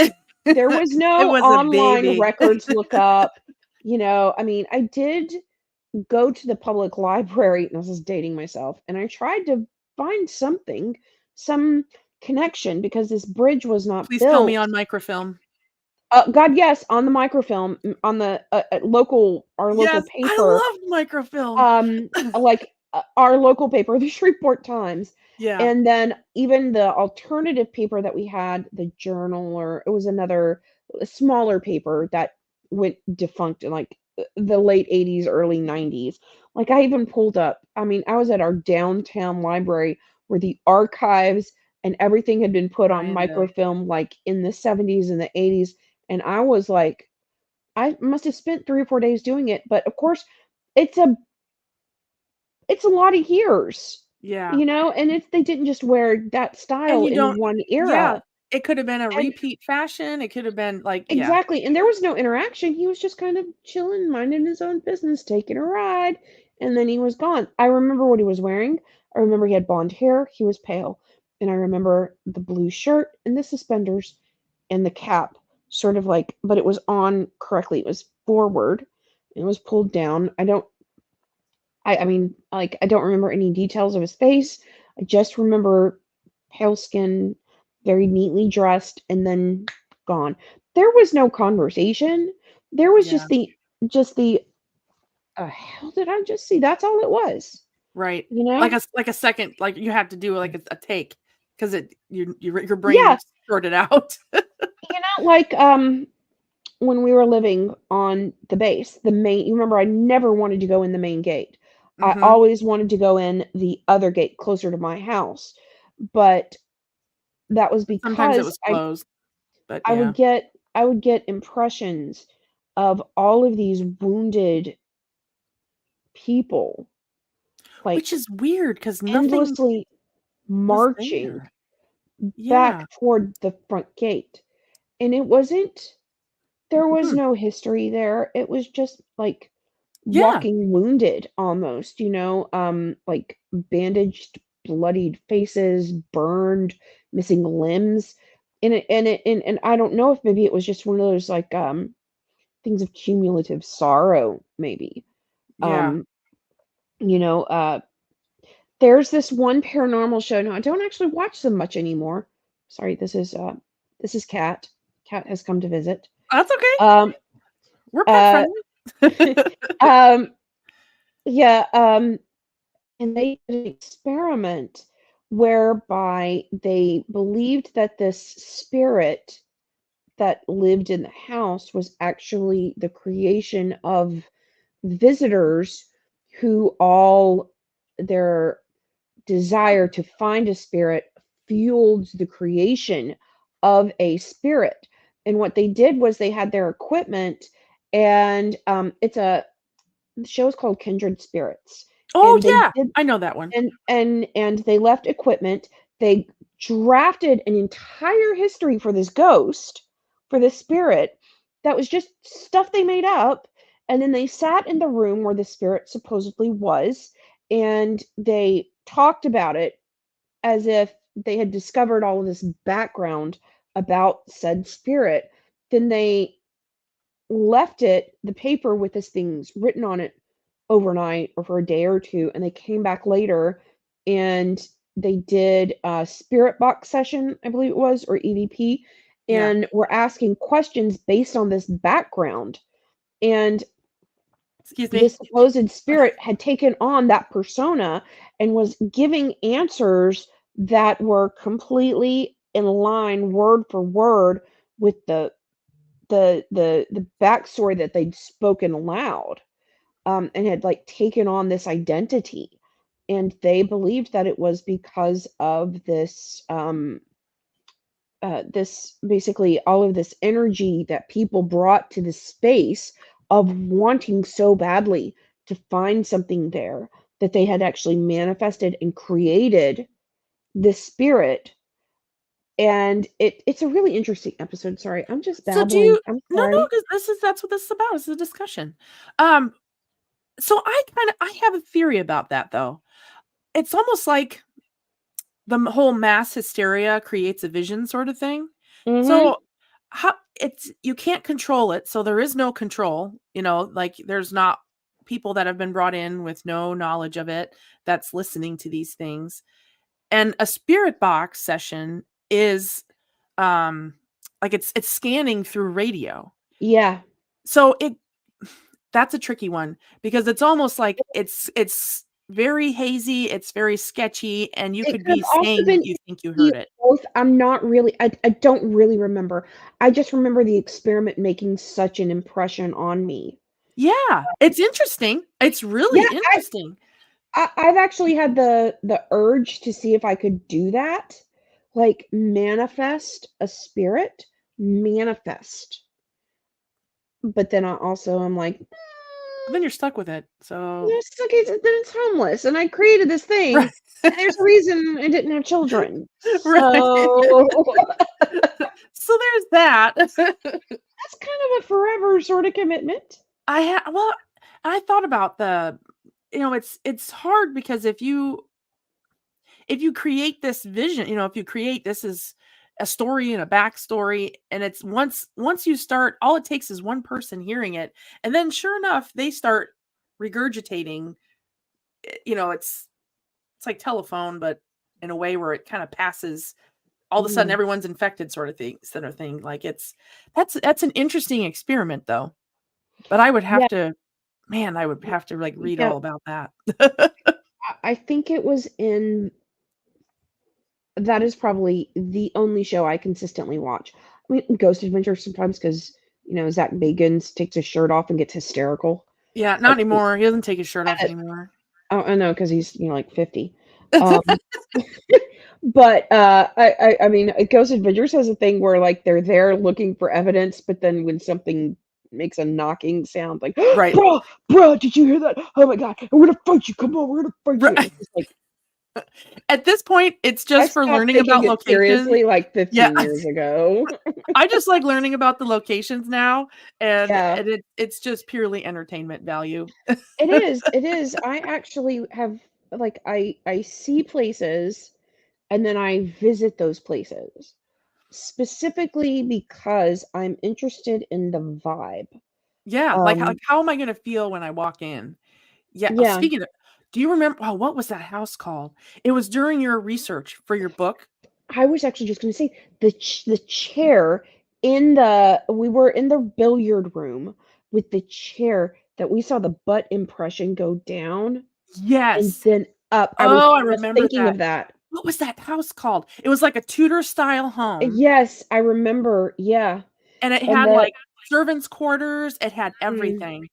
There was It no was a online baby. records lookup. I mean, I did go to the public library, and this is dating myself, and I tried to find some connection because this bridge was not Please tell me built. on microfilm. God, yes, on the microfilm, on the our local Yes, paper, I loved microfilm. like our local paper, the Shreveport Times, Yeah. and then even the alternative paper that we had, the Journal, or it was another smaller paper that went defunct in like the late 80s, early 90s. Like I even pulled up, I mean, I was at our downtown library where the archives and everything had been put on Trying to microfilm like in the 70s and the 80s. And I was like, I must have spent 3 or 4 days doing it, but of course, it's a it's a lot of years, Yeah. and they didn't just wear that And style you in don't one yeah, era. it could have been a And repeat fashion, it could have been like yeah. exactly, and there was no interaction. He was just kind of chilling, minding his own business, taking a ride, and then he was gone. I remember what he was wearing. I remember he had blonde hair, he was pale, and I remember the blue shirt and the suspenders and the cap, sort of like, but it was on correctly. It was forward, and it was pulled down. I mean, like, I don't remember any details of his face. I just remember pale skin, very neatly dressed, and then gone. There was no conversation. There was Yeah. just the hell did I just see? That's all it was. Right. You know? Like a second, like you have to do like a take because your brain Yeah. sorted out. Like when we were living on the base, the main, you remember I never wanted to go in the main gate. I Mhm. always wanted to go in the other gate closer to my house. But that was Sometimes it because was closed, but I yeah. would get I would get impressions of all of these wounded people, Which like, is weird because nothing endlessly was marching there. Yeah. back toward the front gate, and there was Mhm. no history there. It was just, like, Yeah. walking wounded almost, like, bandaged, bloodied faces, burned, missing limbs, and I don't know if maybe it was just one of those, like, things of cumulative sorrow, maybe. Yeah. Um, you know, uh, there's this one paranormal show. Now, I don't actually watch them much anymore. Sorry, this is Kat. Kat has come to visit. That's okay. Um, We're pet uh, friendly. um, yeah, and they did an experiment whereby they believed that this spirit that lived in the house was actually the creation of visitors who all their desire to find a spirit fueled the creation of a spirit. And what they did was they had their equipment and the show is called Kindred Spirits, Oh and they yeah, did I know that one. and they left equipment. They drafted an entire history for this ghost, for this spirit, that was just stuff they made up, and then they sat in the room where the spirit supposedly was, and they talked about it as if they had discovered all of this background about said spirit. Then they left the paper with this things written on it overnight or for a day or two, and they came back later and they did a spirit box session, I believe it was, or EVP, Yeah. and were asking questions based on this background. And Excuse this me. supposed spirit had taken on that persona and was giving answers that were completely in line, word for word, with the backstory that they'd spoken aloud, and had like taken on this identity. And they believed that it was because of this basically all of this energy that people brought to the space of wanting so badly to find something there, that they had actually manifested and created this spirit. And it's a really interesting episode. Sorry, I'm just So do babbling. you I'm no, no, sorry. because that's what this is about. It's a discussion. Um, so I have a theory about that though. It's almost like the whole mass hysteria creates a vision sort of thing. Mhm. So how it's you can't control it, so there is no control, like there's not people that have been brought in with no knowledge of it that's listening to these things. And a spirit box session is um like it's scanning through radio. Yeah. So that's a tricky one because it's almost like it's very hazy, it's very sketchy, and you It could could be have also saying been you think you either heard it. both. I'm not really I don't really remember. I just remember the experiment making such an impression on me. Yeah, it's interesting. It's Yeah, really interesting. I've actually had the urge to see if I could do that, like, manifest a spirit, manifest. But then I also am like, But then you're stuck with it. So it's okay, then it's homeless, and I created this thing, right. and there's a reason I didn't have children. Right. So So there's that. that's kind of a forever sort of commitment. Well, I thought about it's hard because if you create this vision, if you create this as a story and a backstory, and it's once you start, all it takes is one person hearing it, and then sure enough, they start regurgitating. It's like telephone, but in a way where it kind of passes. All of a sudden, Mhm. everyone's infected, sort of thing. Like that's an interesting experiment, though. But I would have Yeah, to, man, I would have to like read yeah, all about that. I think it was in that is probably the only show I consistently watch. I mean, Ghost Adventure sometimes because Zach Bagans takes his shirt off and gets hysterical. Yeah, not anymore. He doesn't take his shirt off Uh, anymore. I know because he's like 50. Um, but I mean, Ghost Adventures has a thing where like they're there looking for evidence, but then when something makes a knocking sound, like Right. bro, did you hear that? Oh my god, we're gonna fight you! Come on, we're gonna fight you! Right. It's just like At this point, it's I just for stopped learning taking about it locations. seriously like Yeah. 15 years ago. I just like learning about the locations now, and Yeah. it's just purely entertainment value. It is, it is. I actually have like I see places and then I visit those places specifically because I'm interested in the vibe. Yeah, like Um, how am I gonna feel when I walk in? Yeah. Oh, yeah, speaking of, do you remember? Oh, what was that house called? It was during your research for your book. I was actually just going to say the chair in the we were in the billiard room with the chair that we saw the butt impression go down and Yes. then up. I was Oh, I just remember thinking that. of that. What was that house called? It was like a Tudor style home, Yes, I remember. Yeah. and it And had the like servants' quarters. It had mm, everything,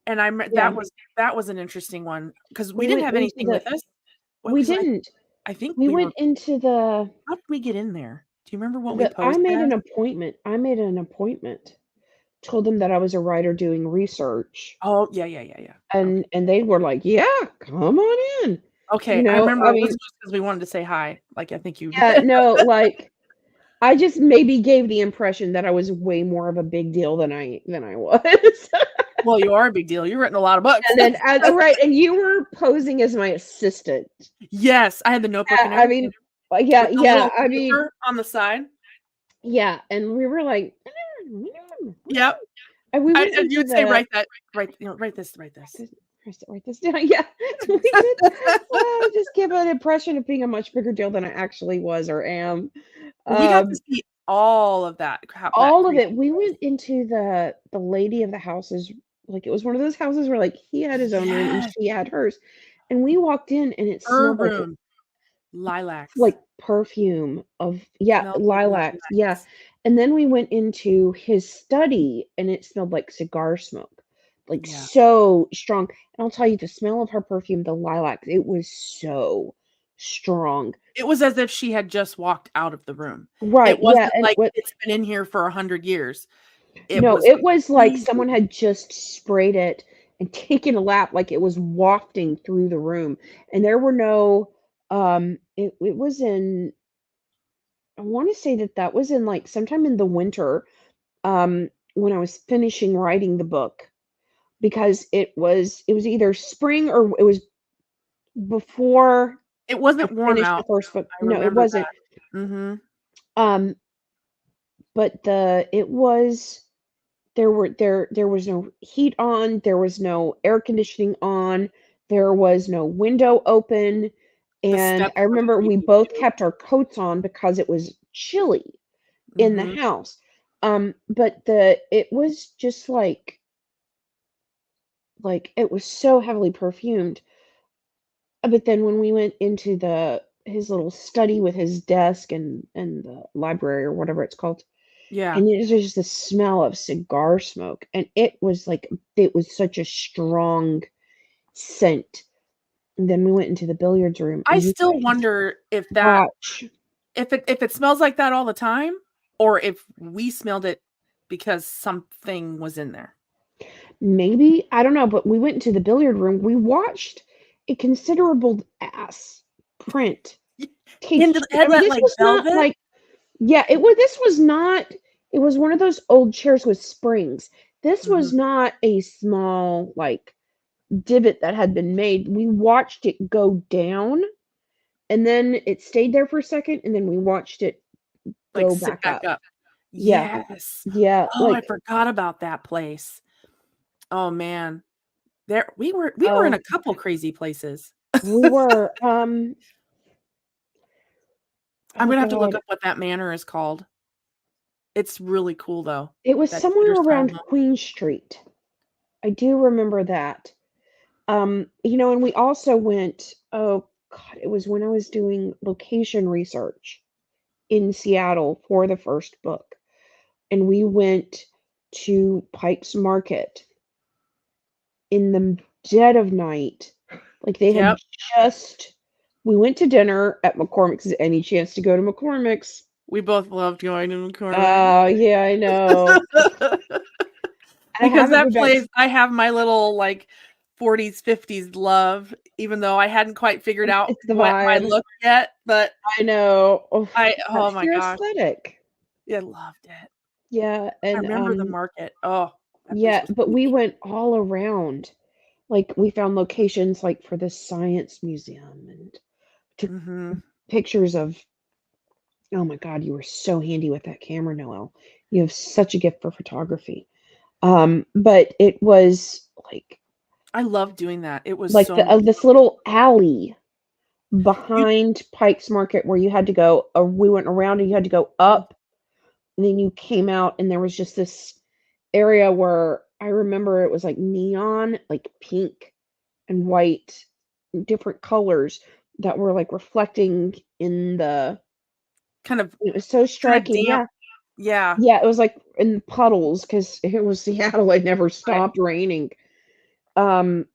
and yeah, that was an interesting one because we we didn't went have into anything the with us. What we was didn't. I think We we went were. into the How did we get in there? Do you remember what we the I posed made as? an appointment. I made an appointment. told them that I was a writer doing research, Oh, yeah, yeah, yeah, yeah. Okay. and they were like, "Yeah, come on in." Okay, You I know, remember I it mean, wasn't just because we wanted to say hi. Like, I think you yeah, no, like, I just maybe gave the impression that I was way more of a big deal than I was. Well, you are a big deal. You've written a lot of books. And then right, and you were posing as my assistant. Yes, I had the notebook and I everything mean, yeah, with the yeah, little I mean, paper on the side. yeah, and we were like, Yep. and we went And into you'd say, the write this, write this. write this down. Yeah, we did. Just give an impression of being a much bigger deal than I actually was or am. Well, we got to Um, see all of that crap, that all of crazy. it. We went into the lady of the houses. Like it was one of those houses where like he had his own room and Yes, she had hers, and we walked in and it her smelled room, lilacs. like perfume of yeah, Smelled like lilacs, yeah, lilacs. and then we went into his study, and it smelled like cigar smoke, like, Yeah. so strong, and I'll tell you, the smell of her perfume, the lilacs, it was so strong. It was as if she had just walked out of the room. Right, It yeah, wasn't and like what it's been in here for 100 years. It no, was it was like crazy. someone had just sprayed it and taken a lap, like, it was wafting through the room, and there were no, it was in I wanna say that that was in, like, sometime in the winter, when I was finishing writing the book because it was either spring or it was before It I wasn't warm finished the out. first book. I No, it remember wasn't. that. Mhm. Um, but it was there was no heat on, there was no air conditioning on, there was no window open, The and I steps were remember we creepy both too. kept our coats on because it was chilly in the Mhm. house. But it was just like it was so heavily perfumed. But then when we went into the his little study with his desk and the library or whatever it's called, Yeah. and it was just the smell of cigar smoke, and it was such a strong scent. And then we went into the billiards room, I and you still could wonder watch. if it smells like that all the time or if we smelled it because something was in there. Maybe, I don't know, but we went into the billiard room, we watched a considerable ass print take Into I had mean, that this like was not velvet? like yeah, this was not it was one of those old chairs with springs. This Mhm. was not a small, like, divot that had been made. We watched it go down, and then it stayed there for a second, and then we watched it Like go sit back back up. up. Yeah, Yes. yeah, Oh, I like, forgot about that place. Oh man. There we were in a oh, couple crazy places. we were, I'm oh gonna have to look god, up what that manor is called. It's really cool though. it was That somewhere Tudor style around home. Queen Street. I do remember that. And we also went oh god, it was when I was doing location research in Seattle for the first book, and we went to Pike's Market in the dead of night. Like they had Yep. just we went to dinner at McCormick's. Any chance to go to McCormick's? We both loved going to McCormick. Oh, yeah, I know. And I Because haven't that been back place, I have my little, like, 40s, 50s love, even though I hadn't quite figured out it's the what my vibe. look yet, but I know. Oof, oh that's my your gosh, aesthetic. yeah, loved it. Yeah, I and, remember the market. Oh, that place yeah, was but we creepy. went all around. Like, we found locations, like, for the Science Museum and took Mhm. pictures of oh my god, you were so handy with that camera, Noelle. You have such a gift for photography. But it was, I loved doing that. It was like, so much this fun. little alley You behind Pike's Market where you had to go we went around and you had to go up, and then you came out, and there was just this area where I remember it was, like, neon, like, pink and white, different colors that were, like, reflecting in the kind of it was so kinda striking, damp. yeah. Yeah, Yeah, it was, like, in puddles because it was Seattle, it never right. stopped raining. Um,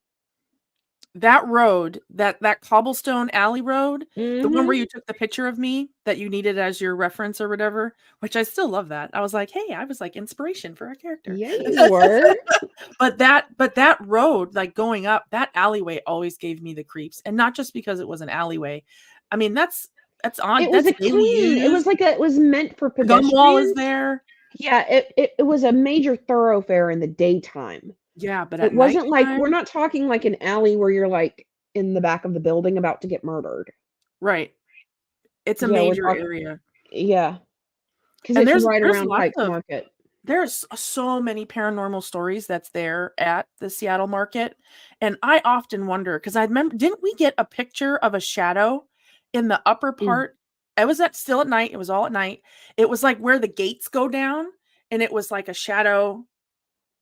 that road, that cobblestone alley road, the one where Mhm. you took the picture of me that you needed as your reference or whatever, which I still love that. I was like, hey, I was like inspiration for a character. Yeah, you were. But that road, like going up, that alleyway always gave me the creeps. And not just because it was an alleyway. I mean, that's It was that's a daily clean it was use. like it was meant for The gun wall is pedestrians. there. Yeah, it was a major thoroughfare in the daytime. Yeah, but It at wasn't like we're nighttime, not talking like an alley where you're, like, in the back of the building about to get murdered. right. It's a Yeah, we're major talking. area. Yeah, because And it's right there's around lots Pike's of Market. there's so many paranormal stories that's there at the Seattle market. And I often wonder, because I remember, didn't we get a picture of a shadow in the upper Mm. part? It was still at night. It was all at night. It was like where the gates go down, and it was like a shadow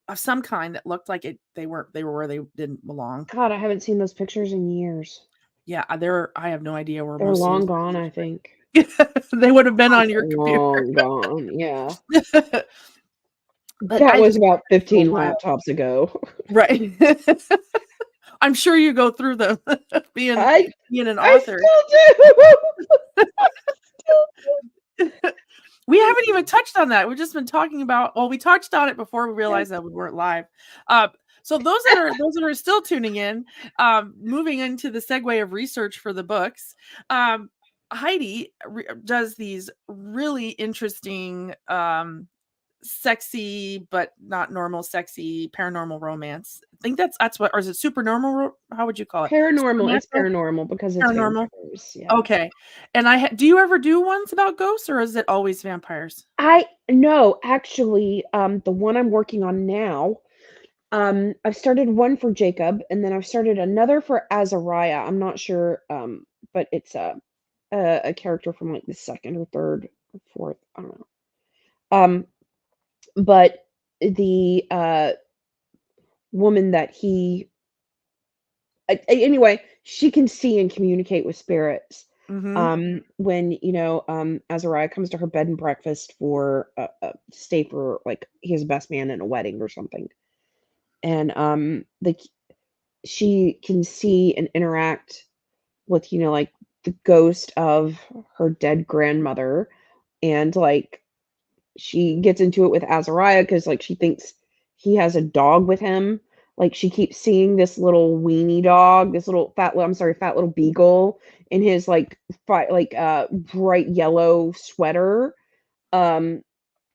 of some kind that looked like they were where they didn't belong. God, I haven't seen those pictures in years. Yeah, I have no idea where They're most of long those gone, I pictures think. went. They would have been on your computer. Long gone, yeah. But That I was think about it's so 15 wild. laptops ago. Right. I'm sure you go through them being I an I author. still do. I still We haven't even touched on that. We've just been talking about, well, we touched on it before we do. realized that we weren't live. So those that are still tuning in, moving into the segue of research for the books, Heidi does these really interesting sexy but not normal sexy paranormal romance. I think that's what, or is it supernormal? How would you call it? Paranormal, it's Supernatural? paranormal because it's Paranormal. vampires, yeah. Okay. And do you ever do ones about ghosts, or is it always vampires? No, actually, the one I'm working on now, I've started one for Jacob, and then I've started another for Azariah. I'm not sure, but it's a character from like the second or third or fourth, I don't know. Um, but the woman that he anyway, she can see and communicate with spirits. Mm-hmm. When Azariah comes to her bed and breakfast for stay for like his best man in a wedding or something, and she can see and interact with like the ghost of her dead grandmother, and like she gets into it with Azariah because like she thinks he has a dog with him. Like she keeps seeing this little weenie dog, this little fat little beagle in his like bright yellow sweater. Um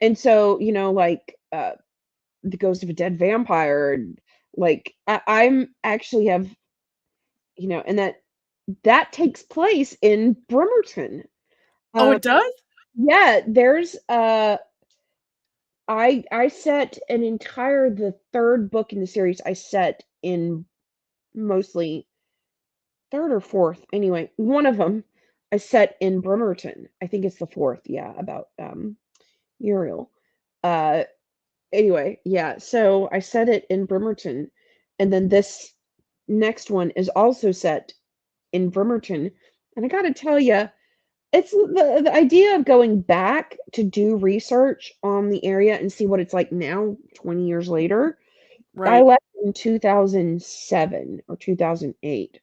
and so, the ghost of a dead vampire, and like I'm actually have, and that takes place in Bremerton. Oh, Uh it does? yeah, there's I set the 3rd book in the series I set in mostly 3rd or 4th, anyway, one of them I set in Bremerton. I think it's the 4th, yeah, about, Uriel. Uh, anyway, yeah, so I set it in Bremerton, and then this next one is also set in Bremerton, and I gotta tell you, it's the idea of going back to do research on the area and see what it's like now, 20 years later. I Right. left in 2007 or 2008,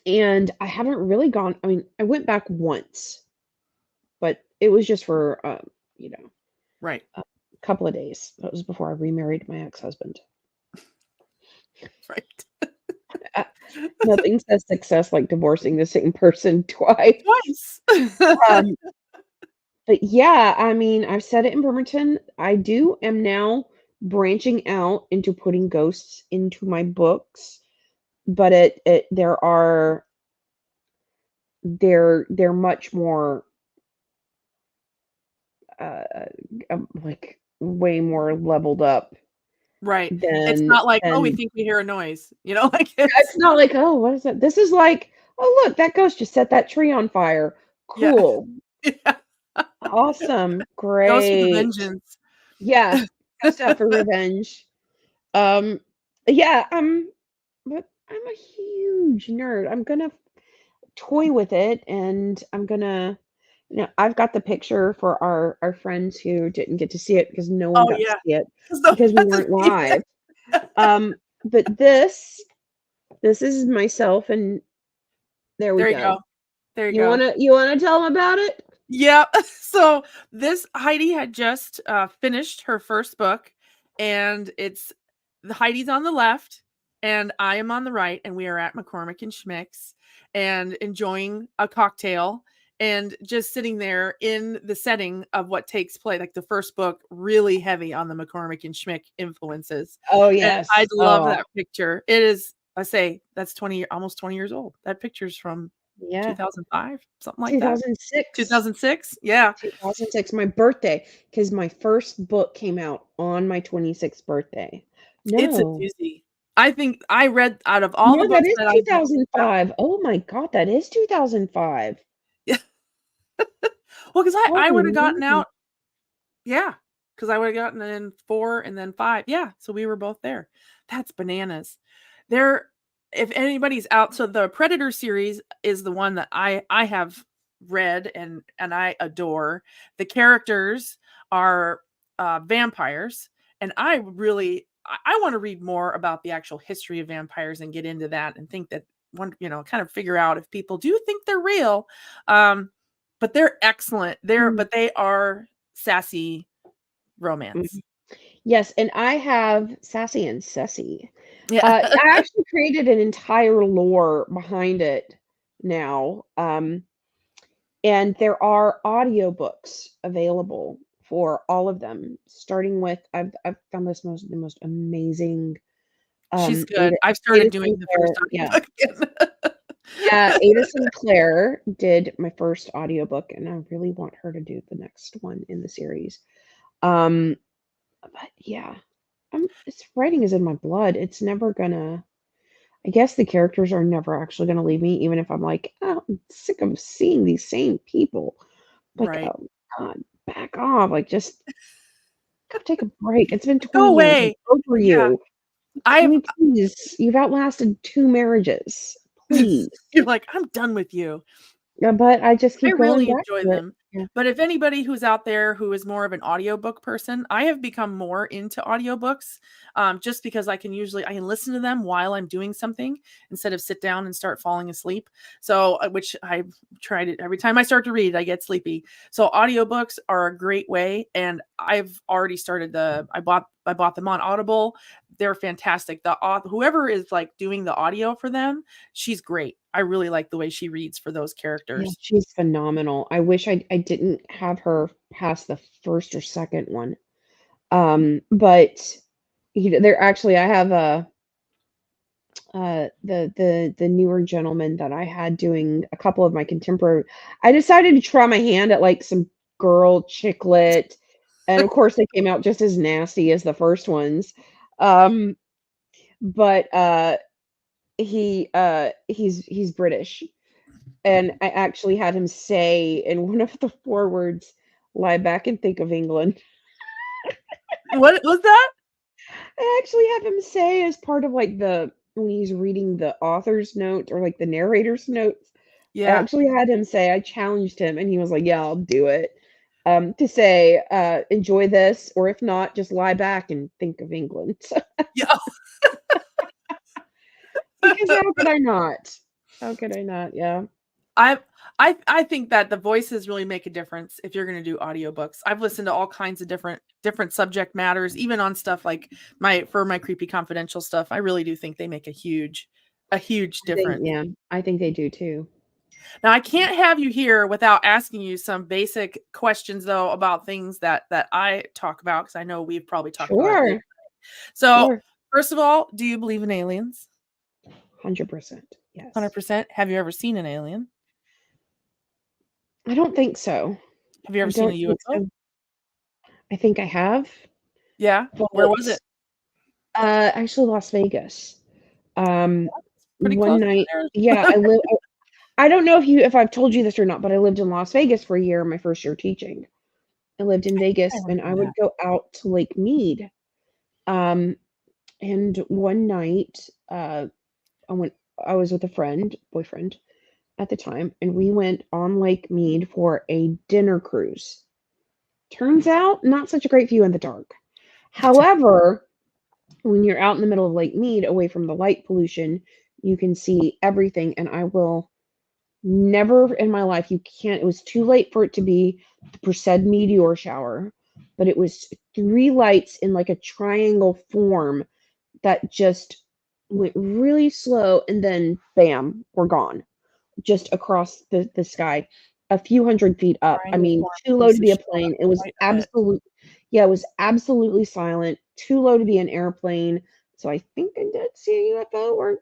and I haven't really gone. I mean, I went back once, but it was just for, Right. a couple of days. That was before I remarried my ex-husband. Right. Uh, Nothing says success like divorcing the same person twice. Twice. Um, But yeah, I mean, I've said it in Bremerton. Am now branching out into putting ghosts into my books, but there are they're much more uh like way more leveled up Right. It's than not like, oh, we than think we hear a noise. Like it's not like, oh, what is that? This is like, oh look, that ghost just set that tree on fire. yeah. Cool. Yeah. Awesome. Goes with a Great. vengeance. Yeah. Ghost out for revenge. Um yeah, but I'm a huge nerd. I'm gonna toy with it, and I'm gonna, I've got the picture for our friends who didn't get to see it because no one Oh, got to yeah. see it So because we that's a weren't live. But this This is myself, and there we There you go. go. There you You go. wanna tell them about it? Yeah. So this Heidi had just finished her first book, and it's the Heidi's on the left, and I am on the right, and we are at McCormick and Schmick's and enjoying a cocktail and just sitting there in the setting of what takes place. Like the first book, really heavy on the McCormick and Schmick influences. Oh, And I yes. love Oh, that picture. It is, I say, that's 20, almost 20 years old. That picture's from yeah. 2005, something like that. 2006. 2006? Yeah. 2006, my birthday, because my first book came out on my 26th birthday. It's a No. doozy. I think I read out of all Yeah, the that books is that I've read. 2005. Oh my god, that is 2005. Yeah. Well, 'cause I Holy would have gotten moly. out. Yeah, 'cause I would have gotten in 4 and then 5. Yeah, so we were both there. That's bananas. There if anybody's out, so the Predator series is the one that I have read and I adore. The characters are vampires, and I really I want to read more about the actual history of vampires and get into that and think that one, kind of figure out if people do think they're real. But they're excellent. Mm, But they are sassy romance. mhm. Yes, and I have Sassy and Cessy. Yeah. I actually created an entire lore behind it now, and there are audiobooks available for all of them, starting with I've found the most amazing, She's good. Ada I've Ada started doing the first Sinclair, yeah. audiobook again. Yeah, Ada Sinclair did my first audiobook, and I really want her to do the next one in the series. Um, but yeah, it's writing is in my blood. It's never gonna. I guess the characters are never actually gonna leave me, even if I'm like, oh, I'm sick of seeing these same people. Like, Right. oh God, back off! Like, just go take a break. It's been Go 20 years. I'm away. over Yeah. you. Can I've we please? You've outlasted 2 marriages. Please. You're like, "I'm done with you." Yeah, but I just I keep going really back enjoy to it. them. Yeah. But if anybody who's out there who is more of an audiobook person, I have become more into audiobooks, just because I can listen to them while I'm doing something instead of sit down and start falling asleep. So, which I've tried it every time I start to read, I get sleepy. So audiobooks are a great way, and I've already started I bought them on Audible. They're fantastic. Whoever is like doing the audio for them, she's great. I really like the way she reads for those Yeah, characters. she's phenomenal. I wish I didn't have her past the first or second one. But, there actually I have the newer gentleman that I had doing a couple of my contemporary I decided to try my hand at, like, some girl chick lit, and of course, they came out just as nasty as the first ones. Um, but, he's British, and I actually had him say in one of the forewords, "Lie back and think of England." What was that? I actually have him say as part of, like, the when he's reading the author's note or, like, the narrator's notes, I Yeah. actually had him say I challenged him, and he was like, "Yeah, I'll do it." To say, "Enjoy this, or if not, just lie back and think of England." Yeah. Because how could I not? How could I not? Yeah. I I think that the voices really make a difference if you're gonna do audiobooks. I've listened to all kinds of different subject matters, even on stuff like my creepy confidential stuff. I really do think they make a huge I think difference. yeah, I think they do too. Now I can't have you here without asking you some basic questions though about things that I talk about because I know we've probably talked about it later. Sure, So, sure. first of all, do you believe in aliens? 100%, yes. 100%. Have you ever seen an alien? I don't think so. Have you I ever seen a don't think UFO? so. I think I have, Yeah. Where was but, it? actually Las Vegas. Um, Pretty one close night to yeah, there. I don't know if I've told you this or not, but I lived in Las Vegas for a year my first year teaching. I lived in I Vegas, and I remember would that. go out to Lake Mead, um, and one night, I went I was with a boyfriend at the time, and we went on Lake Mead for a dinner cruise. Turns out, not such a great view in the dark. However, when you're out in the middle of Lake Mead, away from the light pollution, You can see everything, and I will never in my life, you can't, it was too late for it to be the Perseid meteor shower, but it was 3 lights in like a triangle form that just went really slow, and then bam, we're gone. Just across the sky, a few hundred feet up. I Triangle mean, form too low piece to of be a shit. plane. It was Quite a bit. yeah, it was absolutely silent, too low to be an airplane. So I think I did see a UFO, or,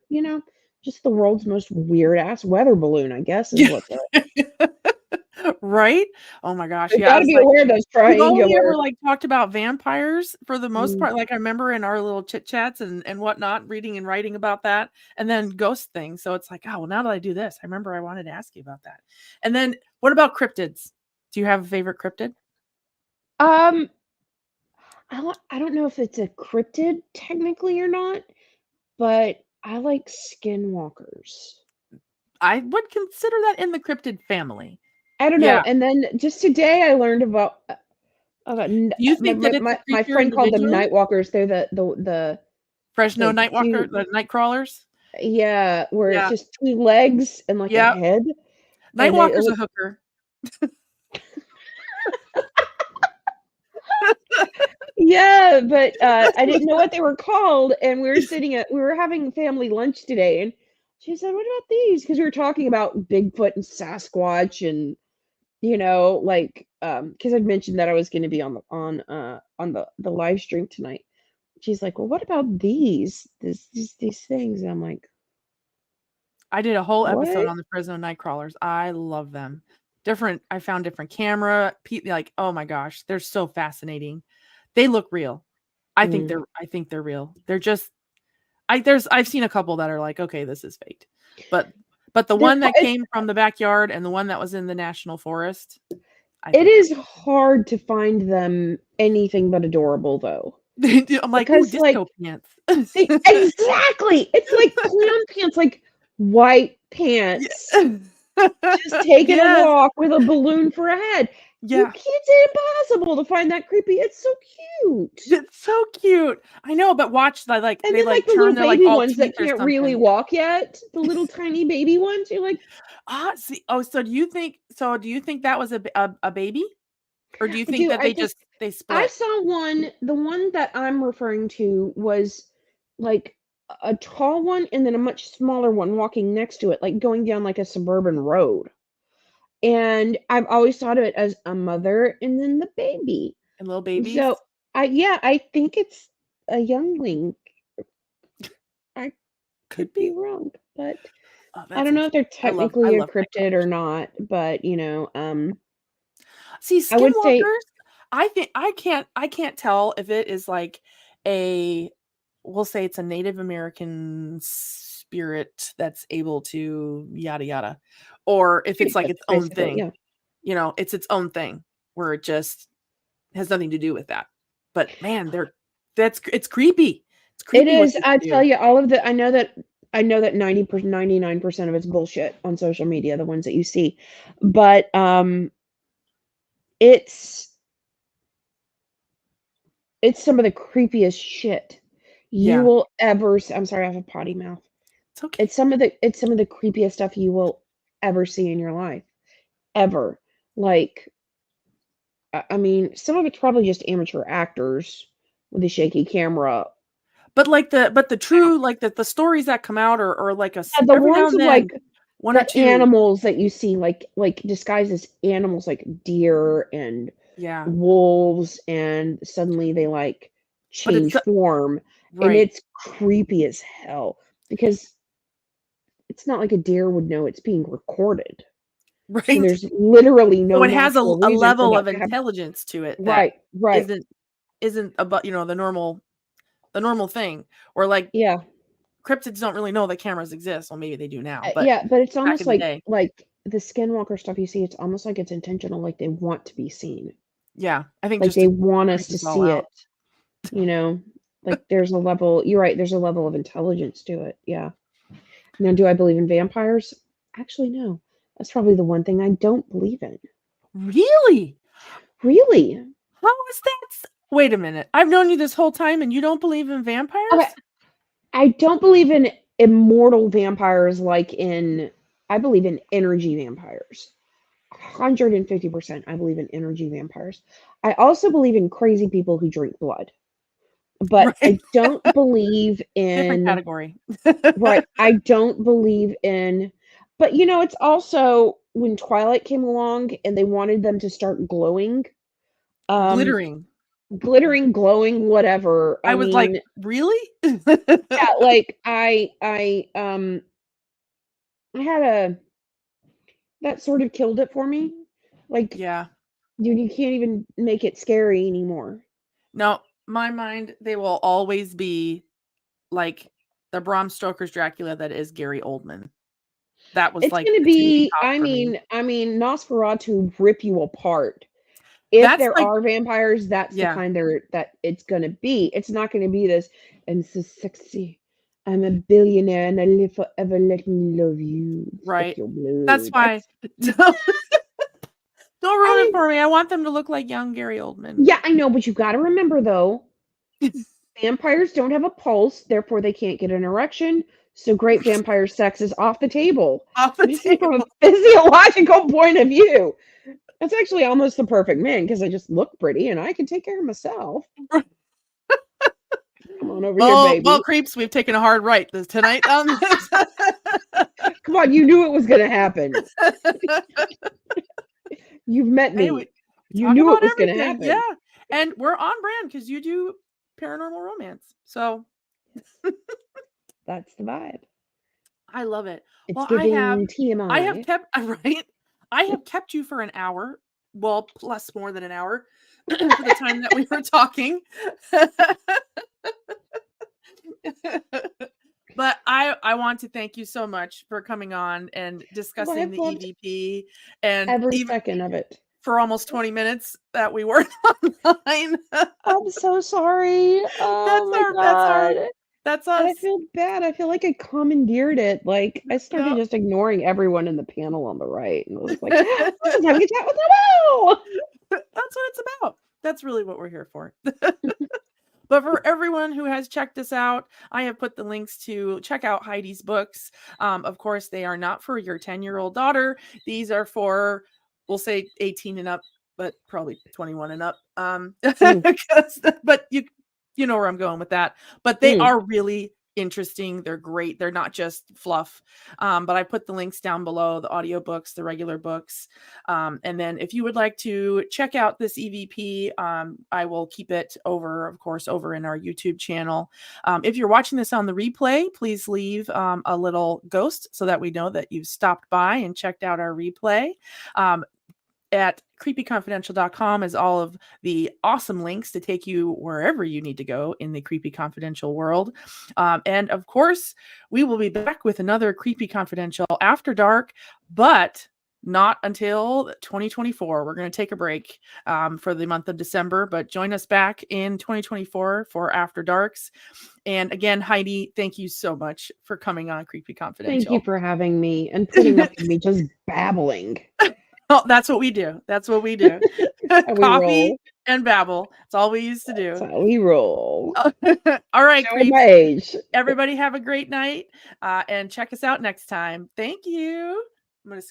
just the world's most weird ass weather balloon, I guess, is what's up. Right? Oh my gosh. We've Yeah, I gotta was be like, aware of those we've only triangular. ever like talked about vampires for the most Mm. part. Like I remember in our little chit chats and whatnot, reading and writing about that, and then ghost things. So it's like, oh, well, now that I do this, I remember I wanted to ask you about that. And then what about cryptids? Do you have a favorite cryptid? Um, I don't know if it's a cryptid technically or not, but I like skinwalkers. I would consider that in the cryptid family. I don't know. Yeah. And then just today I learned about Do you think that it's a my creepier friend called them individual? night walkers. They're the Fresno the Nightwalker, 2, the night crawlers? yeah, where it's Yeah. just 2 legs and like a Yeah. head, and Nightwalker's a hooker. yeah, but I didn't know what they were called, and we were having family lunch today, and she said, "What about these?" Because we were talking about Bigfoot and Sasquatch, and like, because I'd mentioned that I was going to be on the live stream tonight. She's like, "Well, what about these things?" And I'm like, I did a whole episode "What?" on the Fresno Nightcrawlers. I love them. I found different camera, like, oh my gosh, they're so fascinating. They look real. Mm. I think they're real. They're just I've seen a couple that are like, okay, this is faked. But the They're one har that came from the backyard and the one that was in the national forest, I It think is hard to find them anything but adorable, though, I'm like, ooh, because, like, disco pants. exactly! It's like clown pants, like, white pants, Yeah. just taking a Yes. walk with a balloon for a head. You Yeah. can't, it's impossible to find that creepy, it's so cute. It's so cute. I know, but watch And they then, like, like the turn little their like baby all ones teeth that or can't really something. walk yet, the little tiny baby ones, you're like, See, oh, so do you think that was a baby? Or do you I think do, that I think they I split? saw one, the one that I'm referring to was like a tall one and then a much smaller one walking next to it, like going down like a suburban road. And I've always thought of it as a mother and then the baby. And little babies? So I think it's a youngling. I could Could be be. wrong, but Oh, I that's don't know if they're interesting. I technically a love cryptid or Nightcrawlers. not, but See, I would say skinwalkers, I think I can't tell if it is like a we'll say it's a Native American spirit that's able to yada yada, or if it's like its own basically, thing. yeah. It's its own thing where it just has nothing to do with that. But man, it's creepy. It's It creepy what is, they I can tell do. you, all of the I know that 99% of it's bullshit on social media, the ones that you see. But, it's it's some of the creepiest shit you Yeah, will ever I'm sorry, I have a potty mouth. it's okay. It's some of the creepiest stuff you will ever see in your life, ever. Like, I mean, some of it's probably just amateur actors with a shaky camera. But the true like the stories that come out or like Yeah, the every now ones and of, like, then one or the two. animals that you see, like, disguised as animals, like deer and Yeah. wolves, and suddenly they, like, But it's change form, and right. it's creepy as hell because it's not like a deer would know it's being recorded. So Right. there's literally So no it has natural a reason for level that of to have. intelligence to it that Right, right. isn't about, the normal thing. Or like Yeah. cryptids don't really know that cameras exist. Well, maybe they do now, but Yeah, but it's back almost in the day. like the skinwalker stuff you see, it's almost like it's intentional, like they want to be seen. Yeah. I think Like just they to want us creep to us all see out. it, you know? Like there's a level, you're right, there's a level of intelligence to it. Yeah. Now, do I believe in vampires? Actually, no. That's probably the one thing I don't believe in. Really? Really? How is that? Wait a minute. I've known you this whole time and you don't believe in Okay. vampires? I don't believe in immortal vampires like I believe in energy vampires. 150% I believe in energy vampires. I also believe in crazy people who drink blood. But Right. I don't believe Different in category. right, I don't believe in but, it's also when Twilight came along and they wanted them to start glowing, um, Glittering. glittering, glowing, whatever. I I was like, mean, really? yeah, like, I had that sort of killed it for me. Like, Yeah. dude, you can't even make it scary anymore. No, my mind, they will always be like the Bram Stoker's Dracula that is Gary Oldman. That was It's like gonna the tippy be top for me. I mean, Nosferatu rip you apart. If That's there like, are vampires, that's the yeah, kind that it's gonna be. It's not gonna be this, "I'm so sexy. I'm a billionaire and I live forever. Let me love you. Suck right. your That's blood." why don't I ruin it mean, for me. I want them to look like young Gary Oldman. yeah, I know, but you gotta remember though, vampires don't have a pulse, therefore they can't get an erection, so great vampire sex is off the table. Off I'm the just saying from a table. physiological point of view. That's actually almost the perfect man because I just look pretty and I can take care of myself. Come on over here, Oh, well, baby. creeps, we've taken a hard right this tonight on this. Come on, you knew it was gonna happen. You've met Hey, me. we You talk knew it about was gonna everything. Yeah. happen. And we're on brand because you do paranormal romance. So That's the vibe. I love it. It's Well, I giving have TMI. kept right. I have kept you for an hour. Well, plus more than an hour for the time that we were talking. But I want to thank you so much for coming on and Well, discussing I've the loved EVP and every even second of it. for almost 20 minutes that we weren't online. I'm so sorry. Oh my That's our god. that's And I us. feel bad. I feel like I commandeered it. Like I started No. just ignoring everyone in the panel on the right and was like, let's just have a good chat with them. That's what it's about. That's really what we're here for. But for everyone who has checked this out, I have put the links to check out Heidi's books. Of course, they are not for your 10-year-old daughter. These are for, we'll say 18 and up, but probably 21 and up. Mm, But you know where I'm going with that. But they mm. are really interesting. They're great. They're not just fluff. But I put the links down below, the audiobooks, the regular books. And then if you would like to check out this EVP, I will keep it over, of course, over in our YouTube channel. If you're watching this on the replay, please leave a little ghost so that we know that you've stopped by and checked out our replay. At creepyconfidential.com is all of the awesome links to take you wherever you need to go in the Creepy Confidential world. And of course, we will be back with another Creepy Confidential After Dark, but not until 2024. We're going to take a break for the month of December, but join us back in 2024 for After Darks. And again, Heidi, thank you so much for coming on Creepy Thank you Confidential. for having me and putting up with me just babbling. Oh, that's what we do. That's what we do. That's how we Coffee roll. and babble. It's all we used to That's do. how we roll. All right, Showing my creeps. age. Everybody have a great night and check us out next time. Thank you. I'm going to